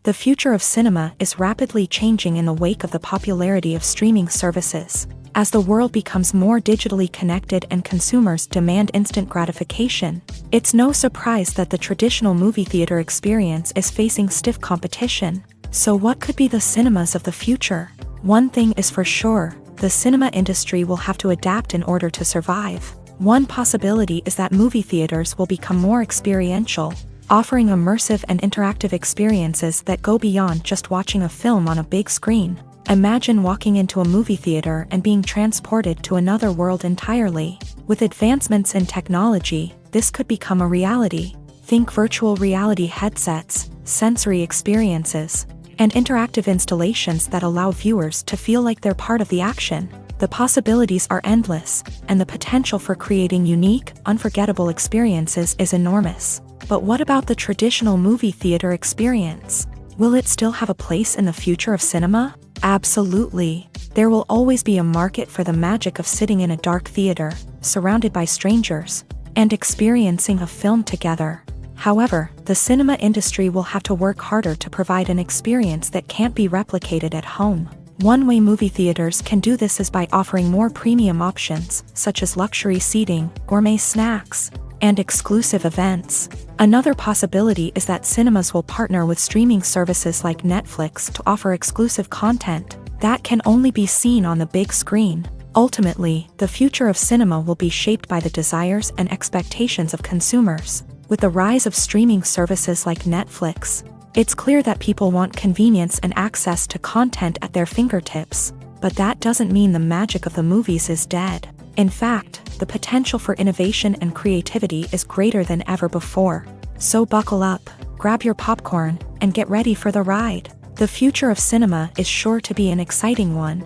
The future of cinema is rapidly changing in the wake of the popularity of streaming services. As the world becomes more digitally connected and consumers demand instant gratification, it's no surprise that the traditional movie theater experience is facing stiff competition. So what could be the cinemas of the future? One thing is for sure: the cinema industry will have to adapt in order to survive. One possibility is that movie theaters will become more experiential, offering immersive and interactive experiences that go beyond just watching a film on a big screen. Imagine walking into a movie theater and being transported to another world entirely. With advancements in technology, this could become a reality. Think virtual reality headsets, sensory experiences, and interactive installations that allow viewers to feel like they're part of the action. The possibilities are endless, and the potential for creating unique, unforgettable experiences is enormous. But what about the traditional movie theater experience? Will it still have a place in the future of cinema? Absolutely. There will always be a market for the magic of sitting in a dark theater, surrounded by strangers, and experiencing a film together. However, the cinema industry will have to work harder to provide an experience that can't be replicated at home. One way movie theaters can do this is by offering more premium options, such as luxury seating, gourmet snacks, and exclusive events. Another possibility is that cinemas will partner with streaming services like Netflix to offer exclusive content that can only be seen on the big screen. Ultimately, the future of cinema will be shaped by the desires and expectations of consumers. With the rise of streaming services like Netflix, it's clear that people want convenience and access to content at their fingertips. But that doesn't mean the magic of the movies is dead. In fact, the potential for innovation and creativity is greater than ever before. So buckle up, grab your popcorn, and get ready for the ride. The future of cinema is sure to be an exciting one.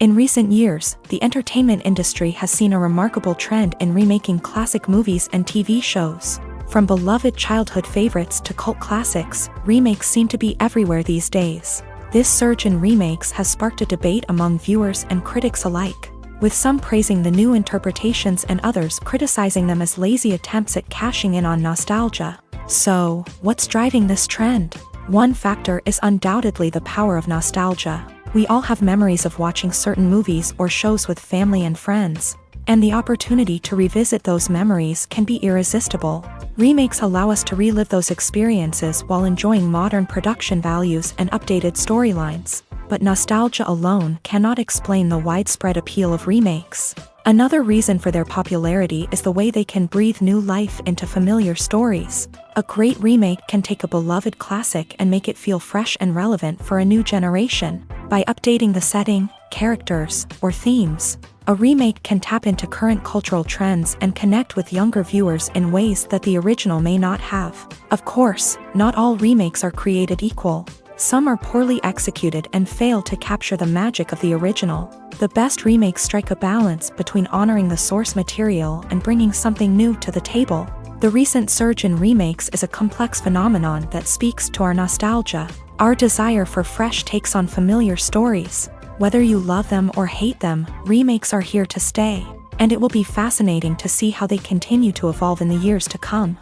In recent years, the entertainment industry has seen a remarkable trend in remaking classic movies and TV shows. From beloved childhood favorites to cult classics, remakes seem to be everywhere these days. This surge in remakes has sparked a debate among viewers and critics alike, with some praising the new interpretations and others criticizing them as lazy attempts at cashing in on nostalgia. So, what's driving this trend? One factor is undoubtedly the power of nostalgia. We all have memories of watching certain movies or shows with family and friends, and the opportunity to revisit those memories can be irresistible. Remakes allow us to relive those experiences while enjoying modern production values and updated storylines. But nostalgia alone cannot explain the widespread appeal of remakes. Another reason for their popularity is the way they can breathe new life into familiar stories. A great remake can take a beloved classic and make it feel fresh and relevant for a new generation. By updating the setting, characters, or themes, a remake can tap into current cultural trends and connect with younger viewers in ways that the original may not have. Of course, not all remakes are created equal. Some are poorly executed and fail to capture the magic of the original. The best remakes strike a balance between honoring the source material and bringing something new to the table. The recent surge in remakes is a complex phenomenon that speaks to our nostalgia, our desire for fresh takes on familiar stories. Whether you love them or hate them, remakes are here to stay, and it will be fascinating to see how they continue to evolve in the years to come.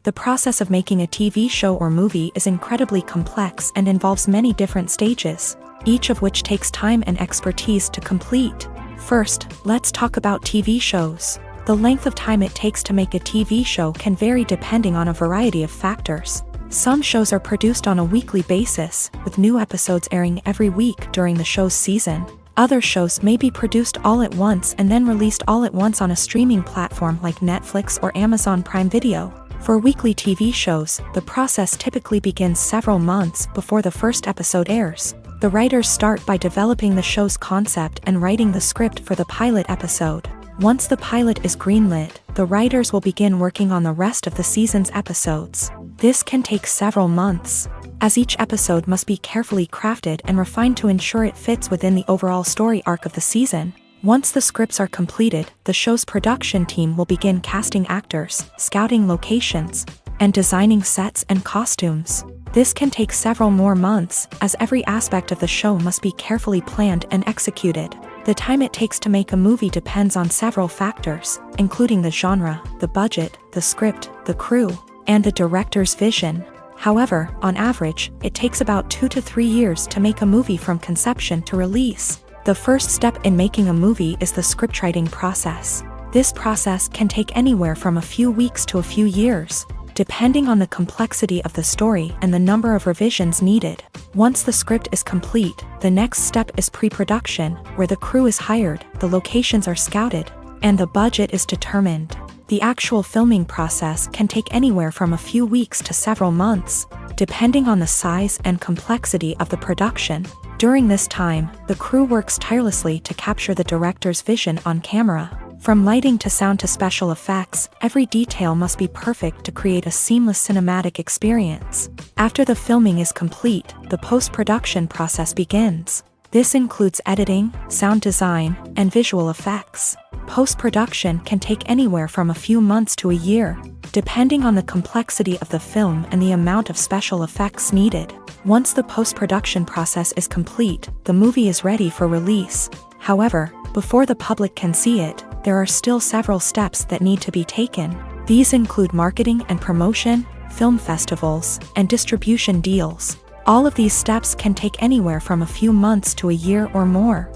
The process of making a TV show or movie is incredibly complex and involves many different stages, each of which takes time and expertise to complete. First, let's talk about TV shows. The length of time it takes to make a TV show can vary depending on a variety of factors. Some shows are produced on a weekly basis, with new episodes airing every week during the show's season. Other shows may be produced all at once and then released all at once on a streaming platform like Netflix or Amazon Prime Video. For weekly TV shows, the process typically begins several months before the first episode airs. The writers start by developing the show's concept and writing the script for the pilot episode. Once the pilot is greenlit, the writers will begin working on the rest of the season's episodes. This can take several months, as each episode must be carefully crafted and refined to ensure it fits within the overall story arc of the season. Once the scripts are completed, the show's production team will begin casting actors, scouting locations, and designing sets and costumes. This can take several more months, as every aspect of the show must be carefully planned and executed. The time it takes to make a movie depends on several factors, including the genre, the budget, the script, the crew, and the director's vision. However, on average, it takes about 2 to 3 years to make a movie from conception to release. The first step in making a movie is the scriptwriting process. This process can take anywhere from a few weeks to a few years, depending on the complexity of the story and the number of revisions needed. Once the script is complete, the next step is pre-production, where the crew is hired, the locations are scouted, and the budget is determined. The actual filming process can take anywhere from a few weeks to several months, depending on the size and complexity of the production. During this time, the crew works tirelessly to capture the director's vision on camera. From lighting to sound to special effects, every detail must be perfect to create a seamless cinematic experience. After the filming is complete, the post-production process begins. This includes editing, sound design, and visual effects. Post-production can take anywhere from a few months to a year, depending on the complexity of the film and the amount of special effects needed. Once the post-production process is complete, the movie is ready for release. However, before the public can see it, there are still several steps that need to be taken. These include marketing and promotion, film festivals, and distribution deals. All of these steps can take anywhere from a few months to a year or more.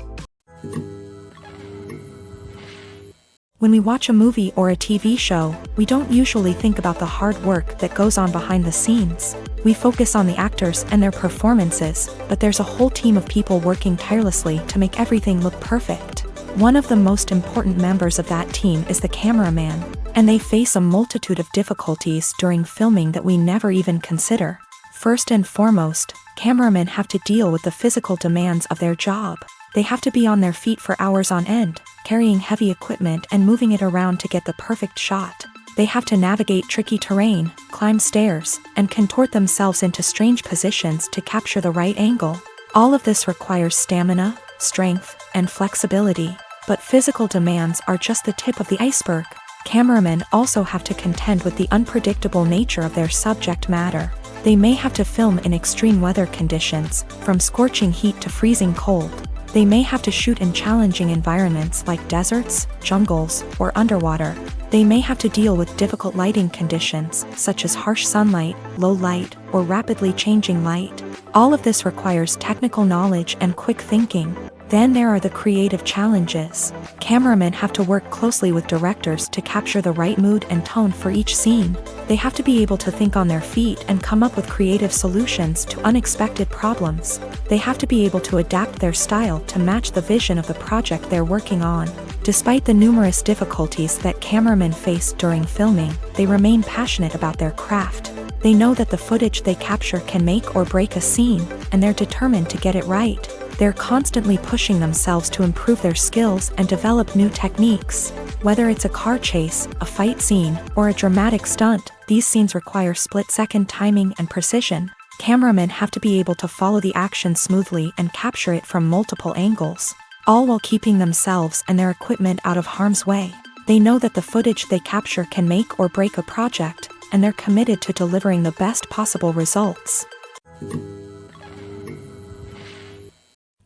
When we watch a movie or a TV show, we don't usually think about the hard work that goes on behind the scenes. We focus on the actors and their performances, but there's a whole team of people working tirelessly to make everything look perfect. One of the most important members of that team is the cameraman, and they face a multitude of difficulties during filming that we never even consider. First and foremost, cameramen have to deal with the physical demands of their job. They have to be on their feet for hours on end, carrying heavy equipment and moving it around to get the perfect shot. They have to navigate tricky terrain, climb stairs, and contort themselves into strange positions to capture the right angle. All of this requires stamina, strength, and flexibility. But physical demands are just the tip of the iceberg. Cameramen also have to contend with the unpredictable nature of their subject matter. They may have to film in extreme weather conditions, from scorching heat to freezing cold. They may have to shoot in challenging environments like deserts, jungles, or underwater. They may have to deal with difficult lighting conditions, such as harsh sunlight, low light, or rapidly changing light. All of this requires technical knowledge and quick thinking. Then there are the creative challenges. Cameramen have to work closely with directors to capture the right mood and tone for each scene. They have to be able to think on their feet and come up with creative solutions to unexpected problems. They have to be able to adapt their style to match the vision of the project they're working on. Despite the numerous difficulties that cameramen face during filming, they remain passionate about their craft. They know that the footage they capture can make or break a scene, and they're determined to get it right. They're constantly pushing themselves to improve their skills and develop new techniques. Whether it's a car chase, a fight scene, or a dramatic stunt, these scenes require split-second timing and precision. Cameramen have to be able to follow the action smoothly and capture it from multiple angles, all while keeping themselves and their equipment out of harm's way. They know that the footage they capture can make or break a project, and they're committed to delivering the best possible results.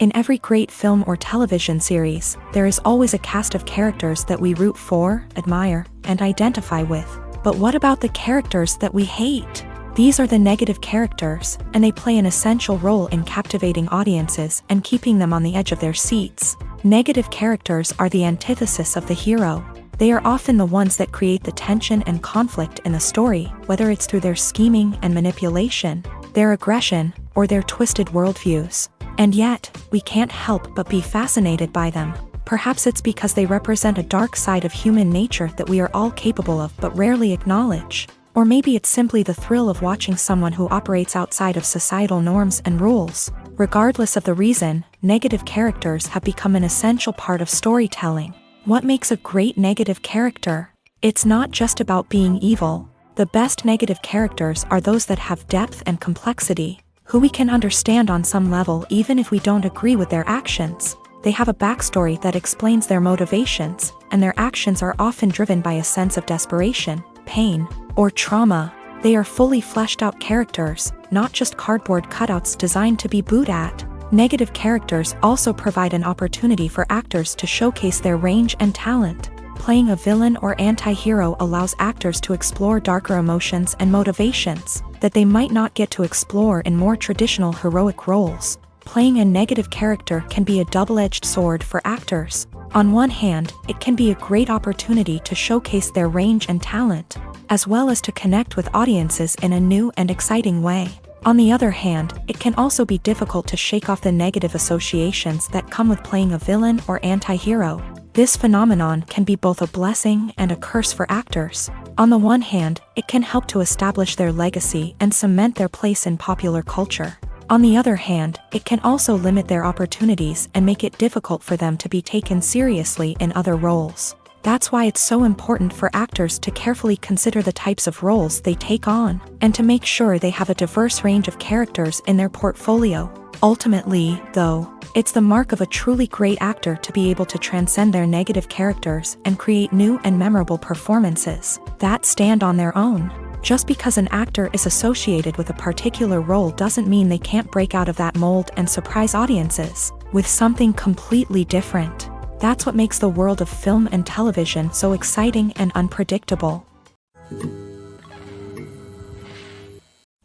In every great film or television series, there is always a cast of characters that we root for, admire, and identify with. But what about the characters that we hate? These are the negative characters, and they play an essential role in captivating audiences and keeping them on the edge of their seats. Negative characters are the antithesis of the hero. They are often the ones that create the tension and conflict in the story, whether it's through their scheming and manipulation, their aggression, or their twisted worldviews. And yet, we can't help but be fascinated by them. Perhaps it's because they represent a dark side of human nature that we are all capable of but rarely acknowledge. Or maybe it's simply the thrill of watching someone who operates outside of societal norms and rules. Regardless of the reason, negative characters have become an essential part of storytelling. What makes a great negative character? It's not just about being evil. The best negative characters are those that have depth and complexity, who we can understand on some level even if we don't agree with their actions. They have a backstory that explains their motivations, and their actions are often driven by a sense of desperation, pain, or trauma. They are fully fleshed out characters, not just cardboard cutouts designed to be booed at. Negative characters also provide an opportunity for actors to showcase their range and talent. Playing a villain or anti-hero allows actors to explore darker emotions and motivations that they might not get to explore in more traditional heroic roles. Playing a negative character can be a double-edged sword for actors. On one hand, it can be a great opportunity to showcase their range and talent, as well as to connect with audiences in a new and exciting way. On the other hand, it can also be difficult to shake off the negative associations that come with playing a villain or anti-hero. This phenomenon can be both a blessing and a curse for actors. On the one hand, it can help to establish their legacy and cement their place in popular culture. On the other hand, it can also limit their opportunities and make it difficult for them to be taken seriously in other roles. That's why it's so important for actors to carefully consider the types of roles they take on, and to make sure they have a diverse range of characters in their portfolio. Ultimately, though, it's the mark of a truly great actor to be able to transcend their negative characters and create new and memorable performances that stand on their own. Just because an actor is associated with a particular role doesn't mean they can't break out of that mold and surprise audiences with something completely different. That's what makes the world of film and television so exciting and unpredictable.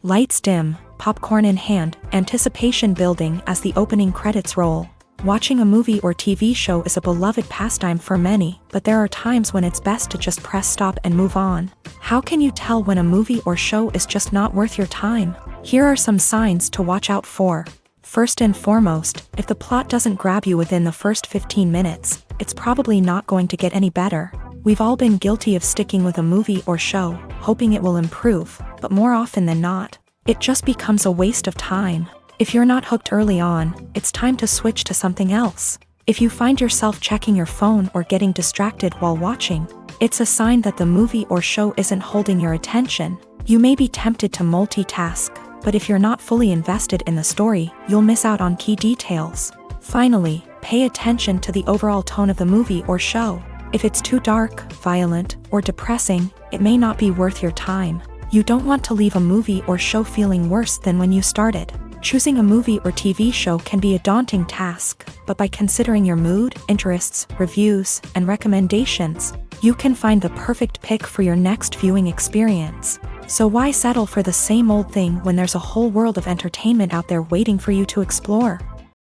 Lights dim, popcorn in hand, anticipation building as the opening credits roll. Watching a movie or TV show is a beloved pastime for many, but there are times when it's best to just press stop and move on. How can you tell when a movie or show is just not worth your time? Here are some signs to watch out for. First and foremost, if the plot doesn't grab you within the first 15 minutes, it's probably not going to get any better. We've all been guilty of sticking with a movie or show, hoping it will improve, but more often than not, it just becomes a waste of time. If you're not hooked early on, it's time to switch to something else. If you find yourself checking your phone or getting distracted while watching, it's a sign that the movie or show isn't holding your attention. You may be tempted to multitask, but if you're not fully invested in the story, you'll miss out on key details. Finally, pay attention to the overall tone of the movie or show. If it's too dark, violent, or depressing, it may not be worth your time. You don't want to leave a movie or show feeling worse than when you started. Choosing a movie or TV show can be a daunting task, but by considering your mood, interests, reviews, and recommendations, you can find the perfect pick for your next viewing experience. So why settle for the same old thing when there's a whole world of entertainment out there waiting for you to explore?